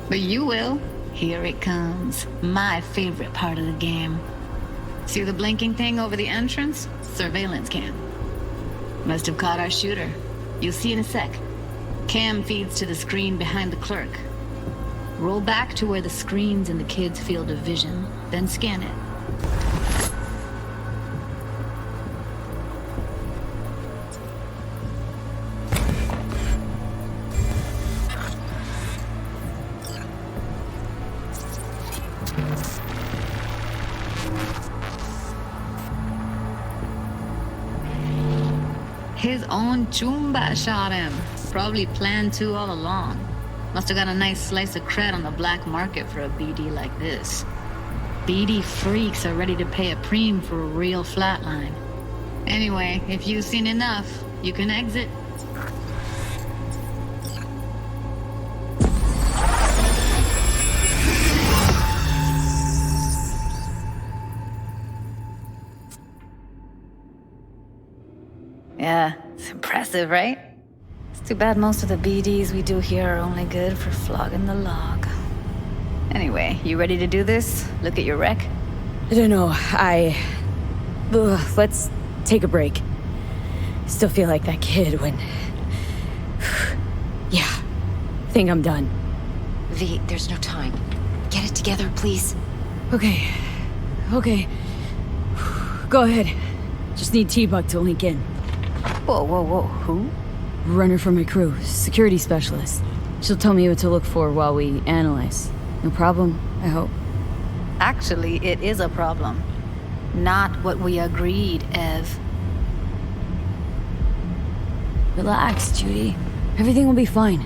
But you will. Here it comes. My favorite part of the game. See the blinking thing over the entrance? Surveillance cam. Must have caught our shooter. You'll see in a sec. Cam feeds to the screen behind the clerk. Roll back to where the screen's in the kid's field of vision, then scan it. His own Chumba shot him. Probably planned to all along. Must have got a nice slice of cred on the black market for a BD like this. BD freaks are ready to pay a preem for a real flatline. Anyway, if you've seen enough, you can exit. Yeah, it's impressive, right? It's too bad most of the BDs we do here are only good for flogging the log. Anyway, you ready to do this? Look at your wreck? I don't know, let's take a break. Still feel like that kid when... Yeah, think I'm done. V, there's no time. Get it together, please. Okay. Go ahead. Just need T-Bug to link in. Whoa, who? Runner for my crew, security specialist. She'll tell me what to look for while we analyze. No problem, I hope. Actually, it is a problem. Not what we agreed, Ev. Relax, Judy. Everything will be fine.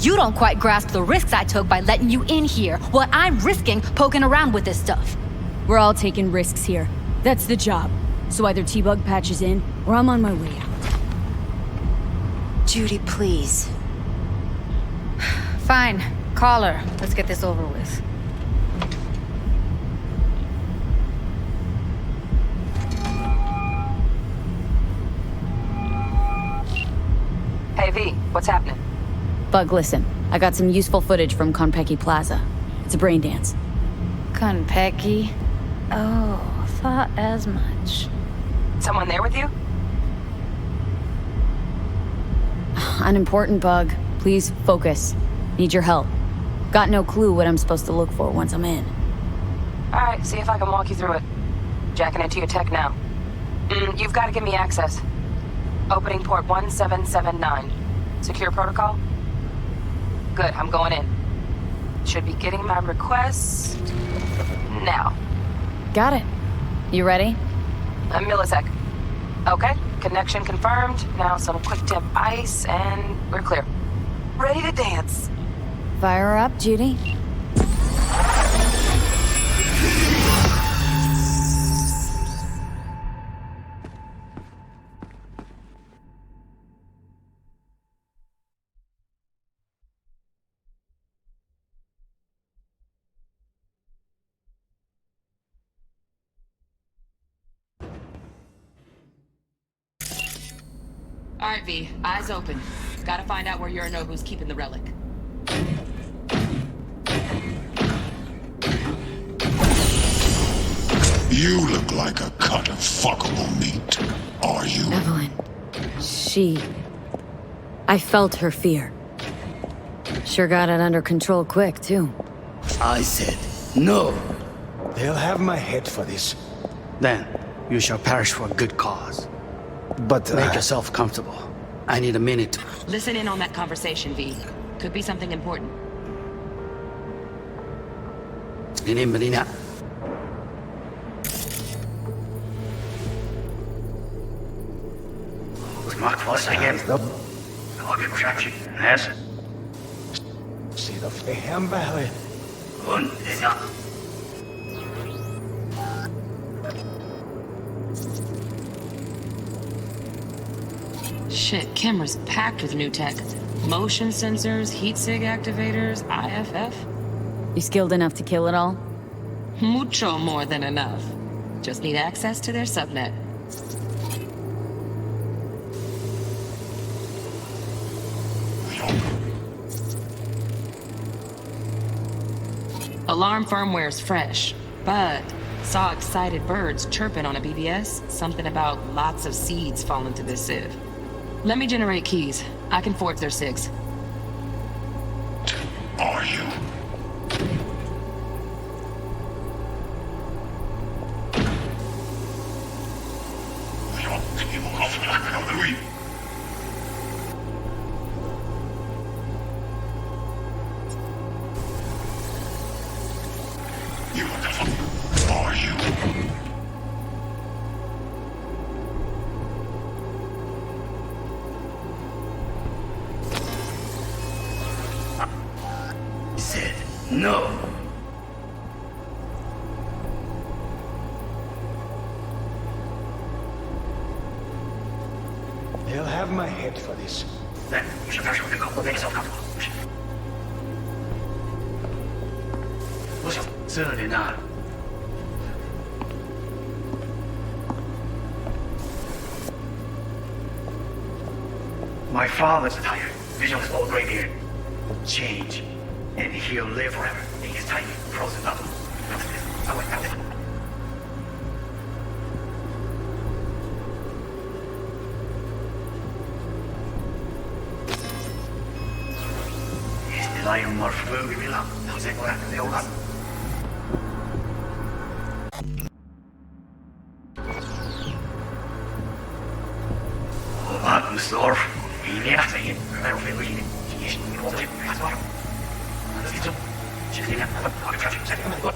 You don't quite grasp the risks I took by letting you in here. What I'm risking poking around with this stuff. We're all taking risks here. That's the job. So either T-Bug patches in, or I'm on my way out. Judy, please. Fine. Call her. Let's get this over with. Hey, V, what's happening? Bug, listen. I got some useful footage from Konpeki Plaza. It's a brain dance. Konpeki? Oh, thought as much. Someone there with you? Unimportant, Bug. Please focus. Need your help. Got no clue what I'm supposed to look for once I'm in. Alright, see if I can walk you through it. Jacking into your tech now. You've got to give me access. Opening port 1779. Secure protocol? Good, I'm going in. Should be getting my request now. Got it. You ready? A millisec. Okay, connection confirmed. Now some quick tip ice, and we're clear. Ready to dance. Fire her up, Judy. All right, V. Eyes open. Gotta find out where Yorinobu's keeping the relic. You look like a cut of fuckable meat. Are you? Evelyn. I felt her fear. Sure got it under control quick, too. I said no. They'll have my head for this. Then, you shall perish for a good cause. But make yourself comfortable. I need a minute. Listen in on that conversation, V. Could be something important. Melina. Mark was again. I'll be trapped. Yes. See the fam valley. Shit, camera's packed with new tech. Motion sensors, heat sig activators, IFF. You skilled enough to kill it all? Mucho more than enough. Just need access to their subnet. Alarm firmware's fresh, but saw excited birds chirping on a BBS. Something about lots of seeds falling to this sieve. Let me generate keys. I can forge their SIGs. Are you? Are you? He said no. They'll have my head for this. Then you should perish with a couple. Make yourself comfortable. Certainly not. My father's tired. Vision was old graybeard. Change. And he'll live forever in his tiny frozen bubble. Este lion more food we love. Now say what happened to the old husband. Dorf, ini lah saya baru film ini. Ini mau beli apa? Ada itu. Jadi kan ada traffic saya kan buat.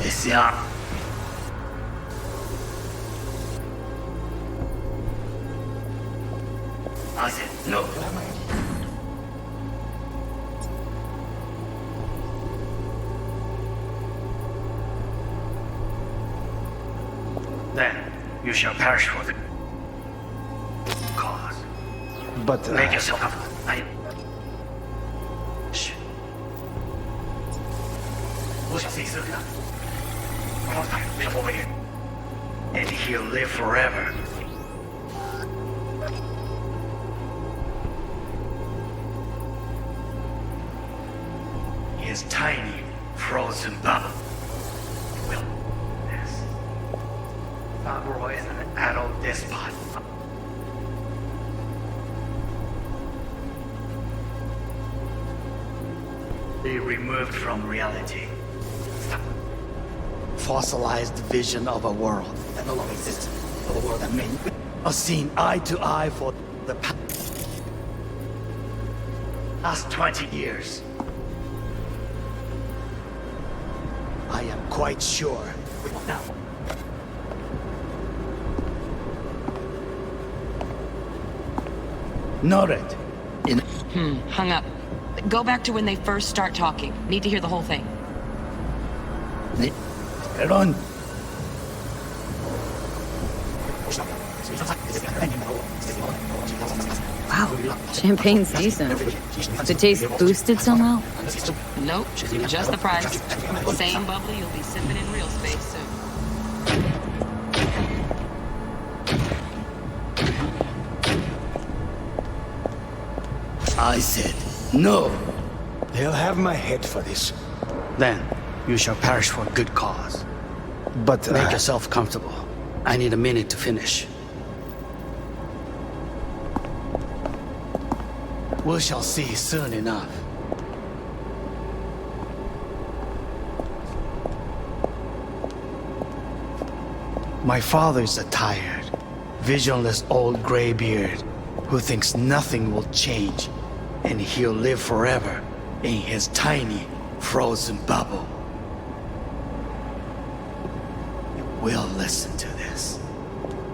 Siap. I said no. Then you shall perish for the cause. But make yourself comfortable. Shh. 我想自己死了。And he'll live forever. His tiny, frozen bubble. Well, yes. Fabro is an adult despot. Be removed from reality. Fossilized vision of a world that no longer exists. Of a world that may are seen eye to eye for the past 20 years. I am quite sure we will now. Noted. Hung up. Go back to when they first start talking. Need to hear the whole thing. Run. Wow, champagne's decent. Does it taste boosted somehow? Nope, just the price. Same bubbly you'll be sipping in real space soon. I said no. They'll have my head for this. Then you shall perish for a good cause. But make yourself comfortable. I need a minute to finish. We shall see soon enough. My father is a tired, visionless old graybeard who thinks nothing will change and he'll live forever in his tiny, frozen bubble. You will listen to this.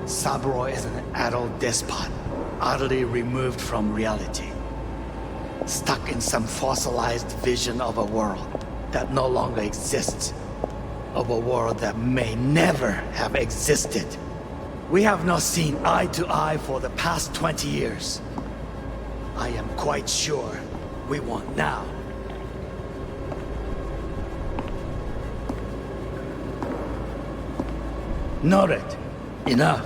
Saburo is an adult despot, utterly removed from reality. Stuck in some fossilized vision of a world that no longer exists. Of a world that may never have existed. We have not seen eye to eye for the past 20 years. I am quite sure we won't now. Noted. Enough.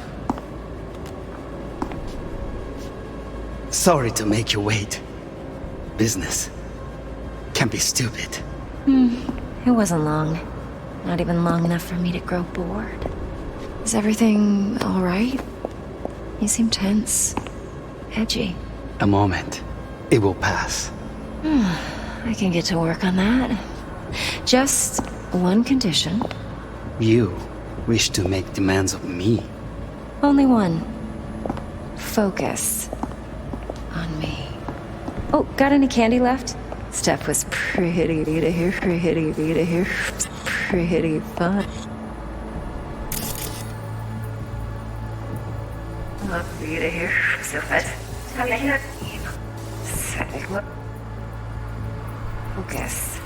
Sorry to make you wait. Business can be stupid. It wasn't long. Not even long enough for me to grow bored. Is everything all right? You seem tense. Edgy. A moment. It will pass. I can get to work on that. Just one condition. You wish to make demands of me. Only one. Focus on me. Oh, got any candy left? Stuff was pretty to hear, pretty fun. Lovely to hear, so fast. Focus.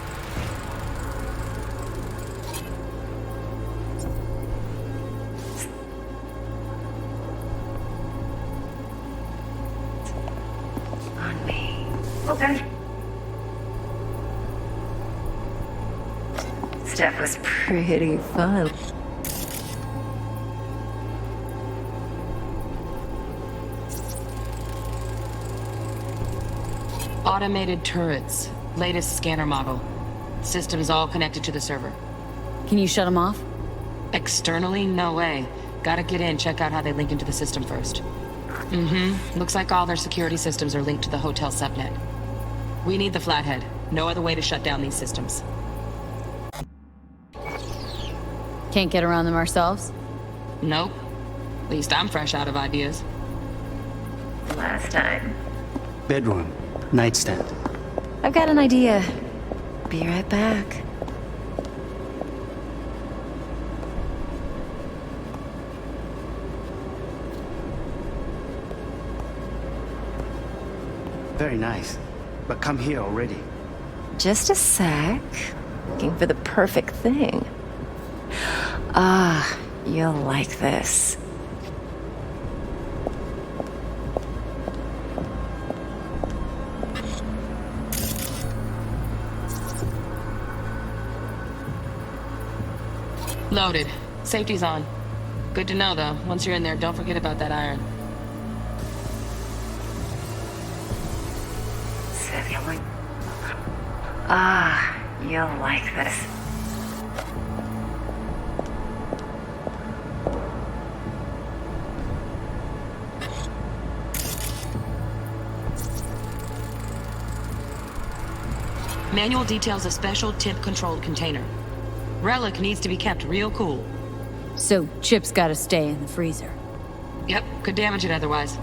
On me. Okay. Stuff was pretty fun. Automated turrets. Latest scanner model. Systems all connected to the server. Can you shut them off? Externally, no way. Gotta get in, check out how they link into the system first. Looks like all their security systems are linked to the hotel subnet. We need the flathead. No other way to shut down these systems. Can't get around them ourselves? Nope. At least I'm fresh out of ideas. Last time. Bedroom. Nightstand. I've got an idea. Be right back. Very nice. But come here already. Just a sec. Looking for the perfect thing. Ah, you'll like this. Loaded. Safety's on. Good to know, though. Once you're in there, don't forget about that iron. Ah, you'll like this. manual details a special temp-controlled container. Relic needs to be kept real cool. So, Chip's gotta stay in the freezer. Yep, could damage it otherwise.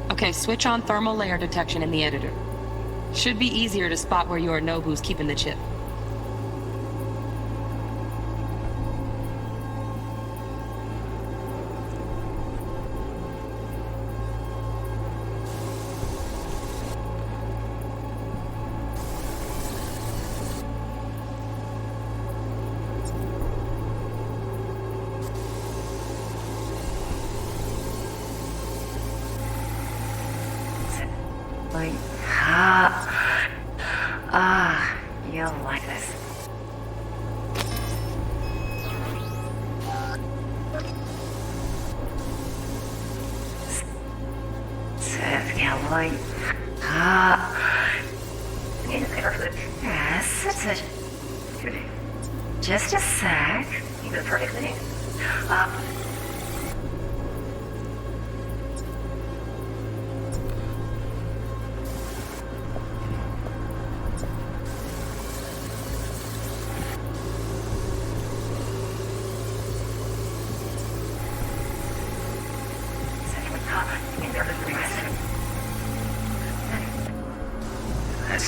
Okay, switch on thermal layer detection in the editor. Should be easier to spot where Yorinobu's keeping the chip. Like, you'll like this. Seth, yeah, like, yes, just a sec. You did perfectly.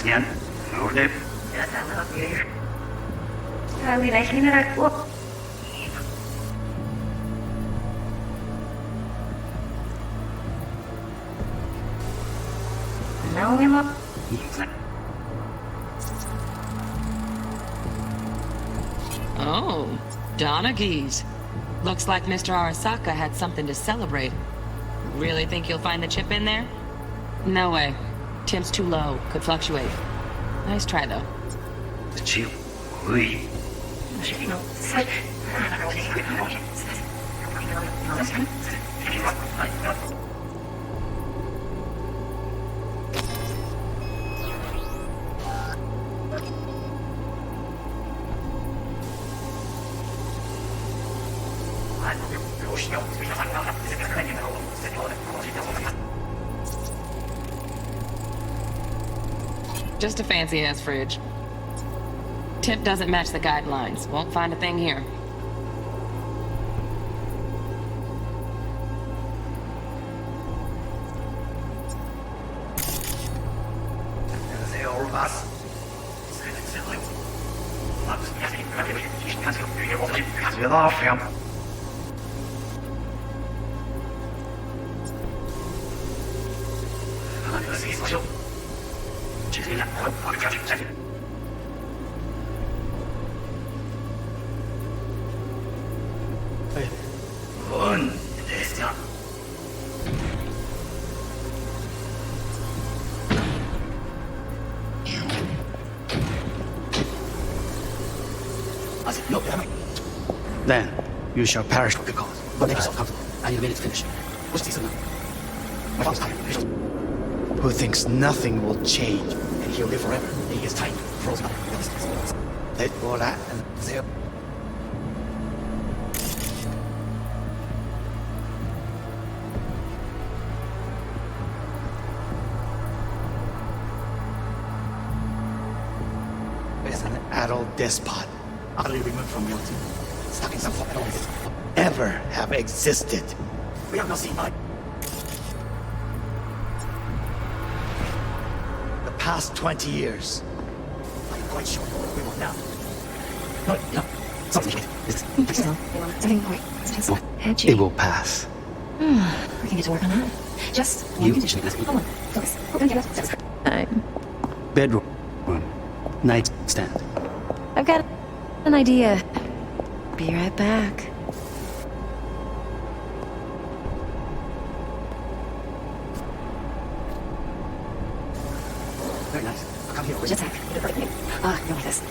Yan, orde. Oh, Donaghys. Looks like Mr. Arasaka had something to celebrate. Really think you'll find the chip in there? No way. Temp's too low. Could fluctuate. Nice try, though. The chip. Ui. Just a fancy-ass fridge. Temp doesn't match the guidelines. Won't find a thing here. Then you shall perish for good cause. But make yourself comfortable, and your minute's finished. What's this about? My father's tired. Who thinks nothing will change and he'll live forever? He is tight, frozen up. Let all that and there. As an adult despot, utterly removed from reality, stuck in some form that ever have existed. We have not seen light. The past 20 years. I'm quite sure we will now. No. Something. It will pass. We can get to work on that. Just one condition. Come on, focus. We're gonna get us. Bedroom. Nightstand. I've got an idea. Be right back. Very nice. Come here. Just attack. You know like this.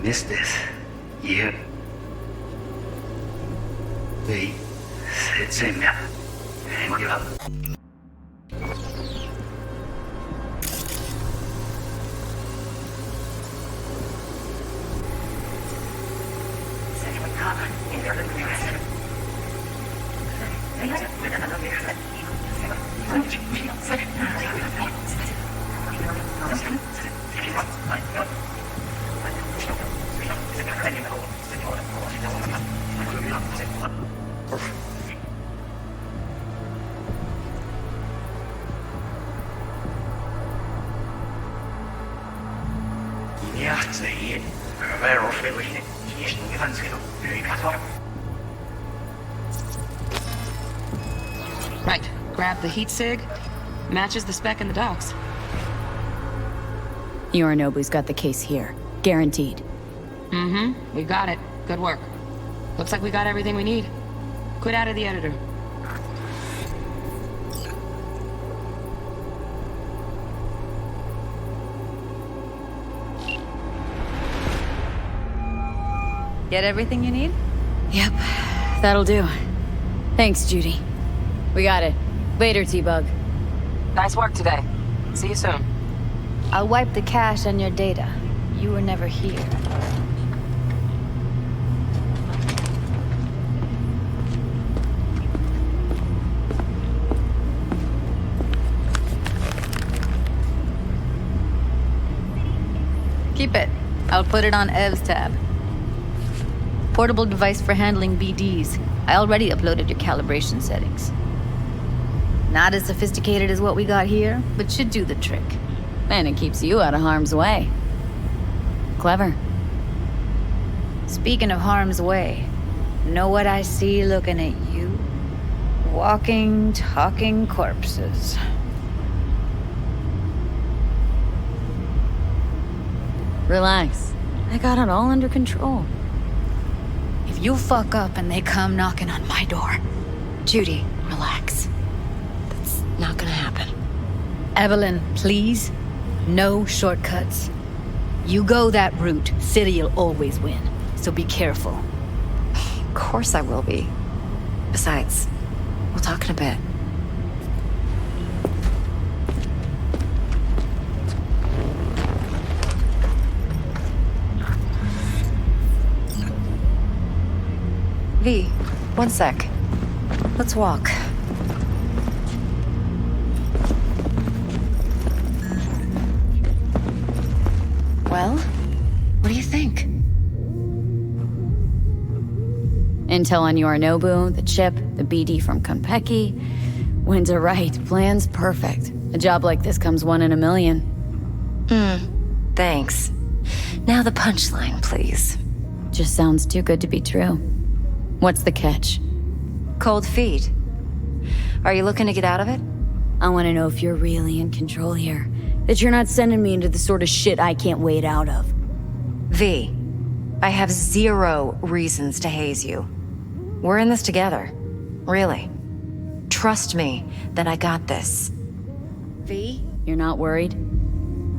miss this. You. V. Sitsimya. Hang you up. Right. Grab the heat sig. Matches the spec in the docs. Yorinobu's got the case here. Guaranteed. Mm-hmm. We got it. Good work. Looks like we got everything we need. Quit out of the editor. Get everything you need? Yep. That'll do. Thanks, Judy. We got it. Later, T-Bug. Nice work today. See you soon. I'll wipe the cache on your data. You were never here. Keep it. I'll put it on Ev's tab. Portable device for handling BDs. I already uploaded your calibration settings. Not as sophisticated as what we got here, but should do the trick. And it keeps you out of harm's way. Clever. Speaking of harm's way, know what I see looking at you? Walking, talking corpses. Relax. I got it all under control. If you fuck up and they come knocking on my door... Judy, relax. That's not gonna happen. Evelyn, please. No shortcuts. You go that route, City'll always win. So be careful. Of course I will be. Besides, we'll talk in a bit. V, one sec. Let's walk. Well, what do you think? Intel on Yorinobu, the chip, the BD from Konpeki. Winter right, plan's perfect. A job like this comes one in a million. Thanks. Now the punchline, please. Just sounds too good to be true. What's the catch? Cold feet. Are you looking to get out of it? I want to know if you're really in control here. That you're not sending me into the sort of shit I can't wade out of. V, I have 0 reasons to haze you. We're in this together. Really. Trust me that I got this. V? You're not worried?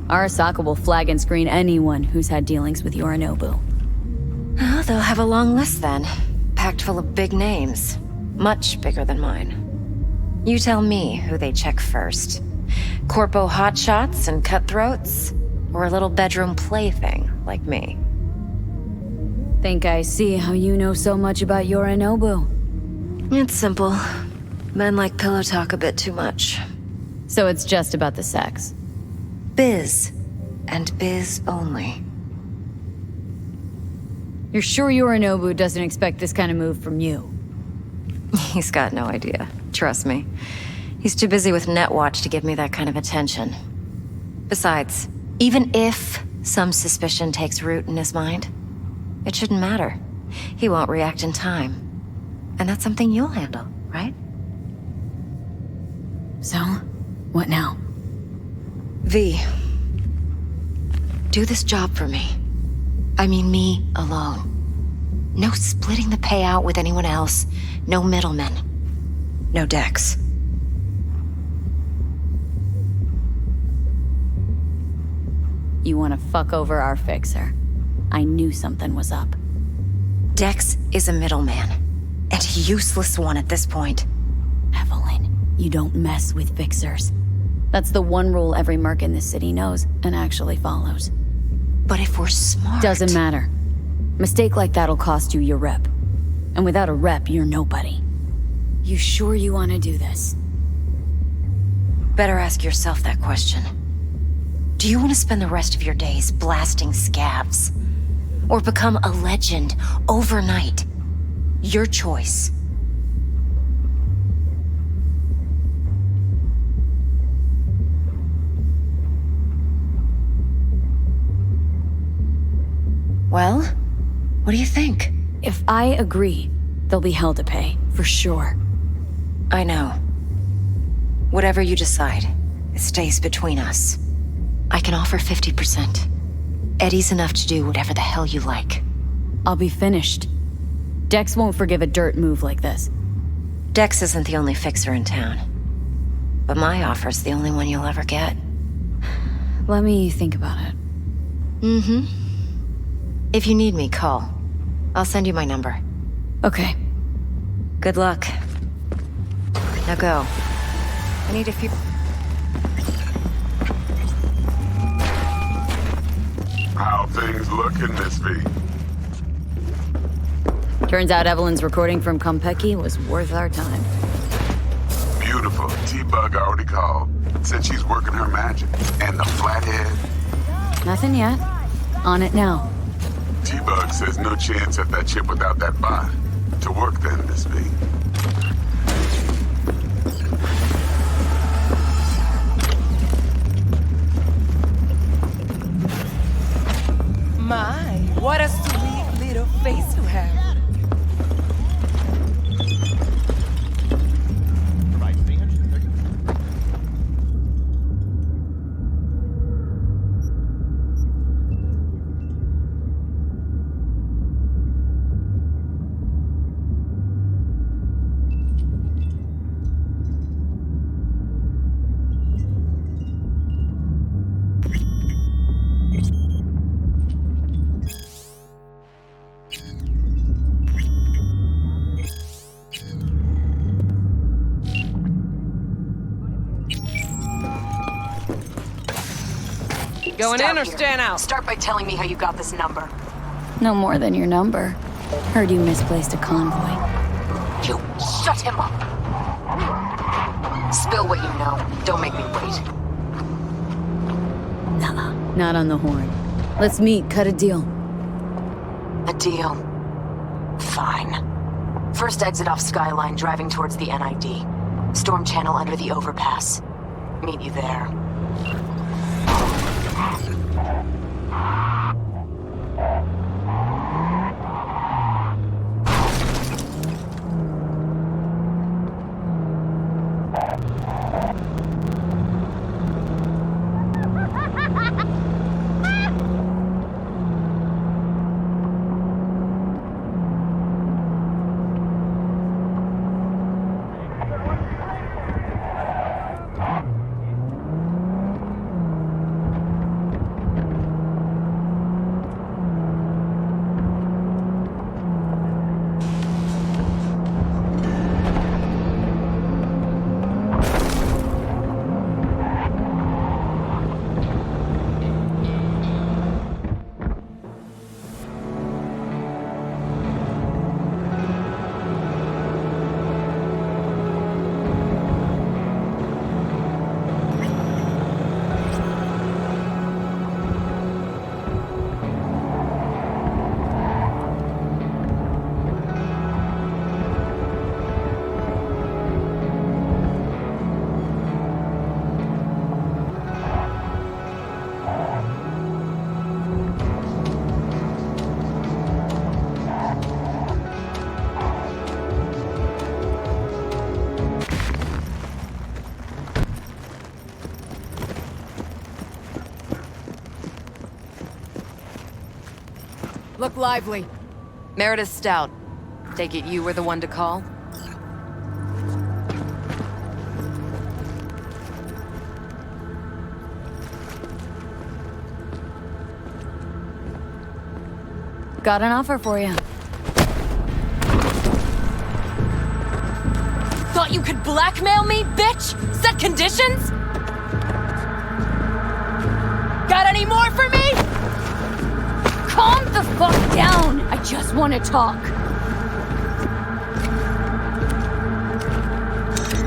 Arasaka will flag and screen anyone who's had dealings with Yorinobu. Oh, they'll have a long list then. Packed full of big names. Much bigger than mine. You tell me who they check first. Corpo hotshots and cutthroats? Or a little bedroom plaything like me? Think I see how you know so much about Yorinobu. It's simple. Men like pillow talk a bit too much. So it's just about the sex? Biz. And biz only. You're sure Yorinobu doesn't expect this kind of move from you? He's got no idea. Trust me. He's too busy with Netwatch to give me that kind of attention. Besides, even if some suspicion takes root in his mind, it shouldn't matter. He won't react in time. And that's something you'll handle, right? So, what now? V, do this job for me. I mean me alone. No splitting the payout with anyone else. No middlemen. No decks. You want to fuck over our fixer? I knew something was up. Dex is a middleman, and a useless one at this point. Evelyn, you don't mess with fixers. That's the one rule every merc in this city knows and actually follows. But if we're smart... Doesn't matter. Mistake like that'll cost you your rep. And without a rep, you're nobody. You sure you want to do this? Better ask yourself that question. Do you want to spend the rest of your days blasting scabs? Or become a legend overnight? Your choice. Well, what do you think? If I agree, there'll be hell to pay, for sure. I know. Whatever you decide, it stays between us. I can offer 50%. Eddie's enough to do whatever the hell you like. I'll be finished. Dex won't forgive a dirt move like this. Dex isn't the only fixer in town. But my offer's the only one you'll ever get. Let me think about it. Mm-hmm. If you need me, call. I'll send you my number. Okay. Good luck. Now go. I need a few... How things looking, Miss V? Turns out Evelyn's recording from Konpeki was worth our time. Beautiful. T-Bug already called. Said she's working her magic. And the flathead? Nothing yet. On it now. T-Bug says no chance at that chip without that bot. To work then, Miss V. My, what a sweet little face you have. Going in or staying out? Start by telling me how you got this number. No more than your number. Heard you misplaced a convoy. You shut him up. Spill what you know. Don't make me wait. Nah, not on the horn. Let's meet, cut a deal. A deal. Fine. First exit off Skyline, driving towards the NID. Storm channel under the overpass. Meet you there. Look lively. Meredith Stout. Take it you were the one to call? Got an offer for you. Thought you could blackmail me, bitch? Set conditions? Got any more for me? Calm the fuck down! I just want to talk.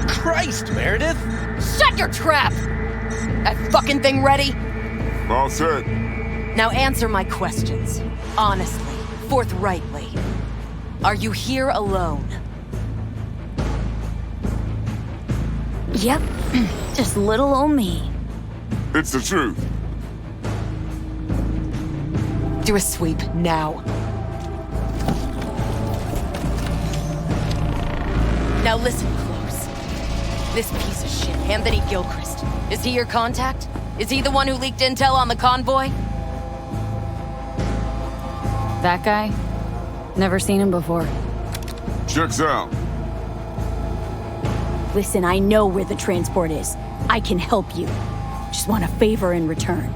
Christ, Meredith! Shut your trap! That fucking thing ready? All set. Now answer my questions. Honestly, forthrightly. Are you here alone? Yep, just little old me. It's the truth. Do a sweep, now. Now listen close. This piece of shit, Anthony Gilchrist. Is he your contact? Is he the one who leaked intel on the convoy? That guy? Never seen him before. Checks out. Listen, I know where the transport is. I can help you. Just want a favor in return.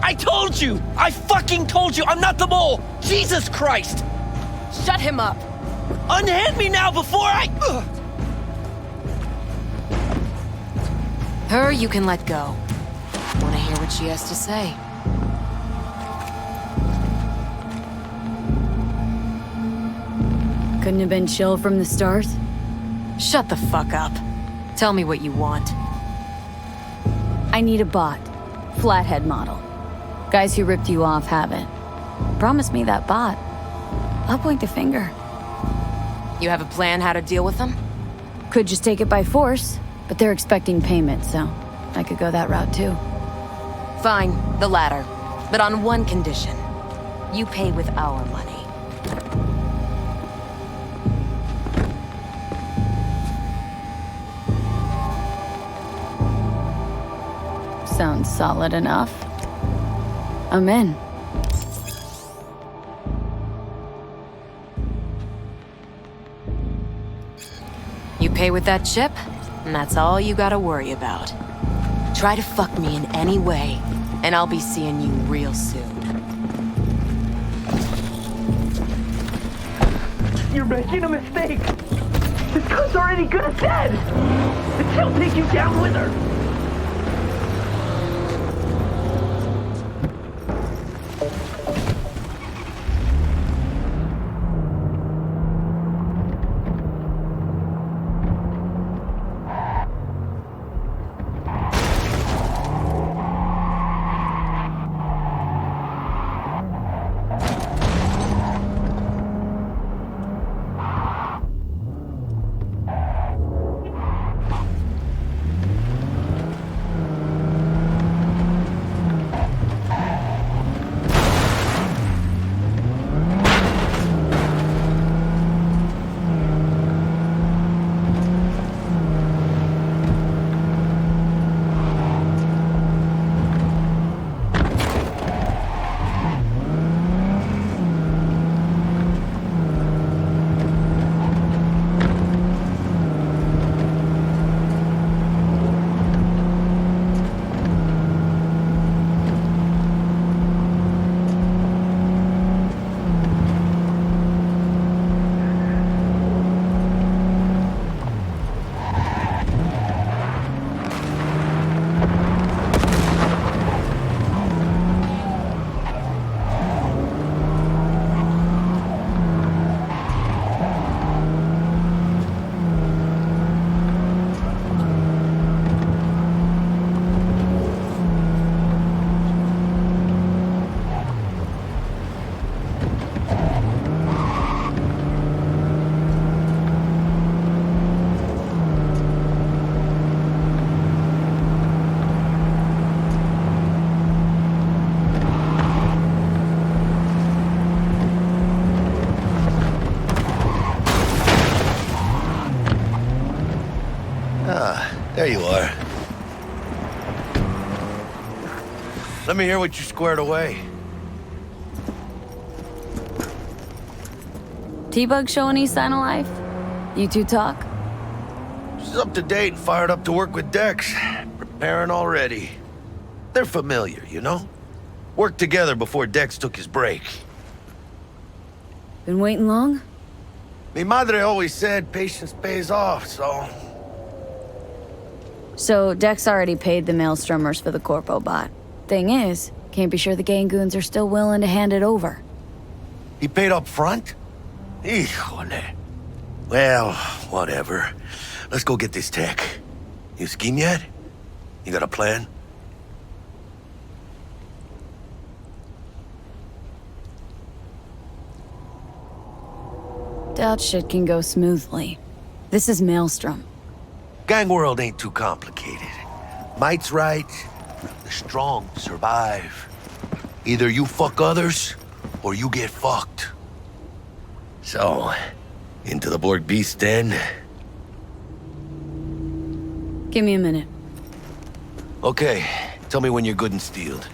I told you! I fucking told you! I'm not the mole! Jesus Christ! Shut him up! Unhand me now before I... Her you can let go. Wanna hear what she has to say? Couldn't have been chill from the start? Shut the fuck up. Tell me what you want. I need a bot. Flathead model. Guys who ripped you off haven't. Promise me that bot. I'll point the finger. You have a plan how to deal with them? Could just take it by force, but they're expecting payment, so I could go that route too. Fine, the latter. But on one condition. You pay with our money. Sounds solid enough. I'm in. You pay with that chip, and that's all you gotta worry about. Try to fuck me in any way, and I'll be seeing you real soon. You're making a mistake. This cunt's already good as dead. And she'll take you down with her. There you are. Let me hear what you squared away. T-Bug show any sign of life? You two talk? She's up to date and fired up to work with Dex. Preparing already. They're familiar, you know? Worked together before Dex took his break. Been waiting long? Mi madre always said patience pays off, so... So, Dex already paid the Maelstromers for the Corpo bot. Thing is, can't be sure the Gangoons are still willing to hand it over. He paid up front? Híjole. Well, whatever. Let's go get this tech. You scheme yet? You got a plan? Doubt shit can go smoothly. This is Maelstrom. Gang world ain't too complicated. Might's right. The strong survive. Either you fuck others, or you get fucked. So, into the Borg Beast den? Give me a minute. Okay, tell me when you're good and steeled.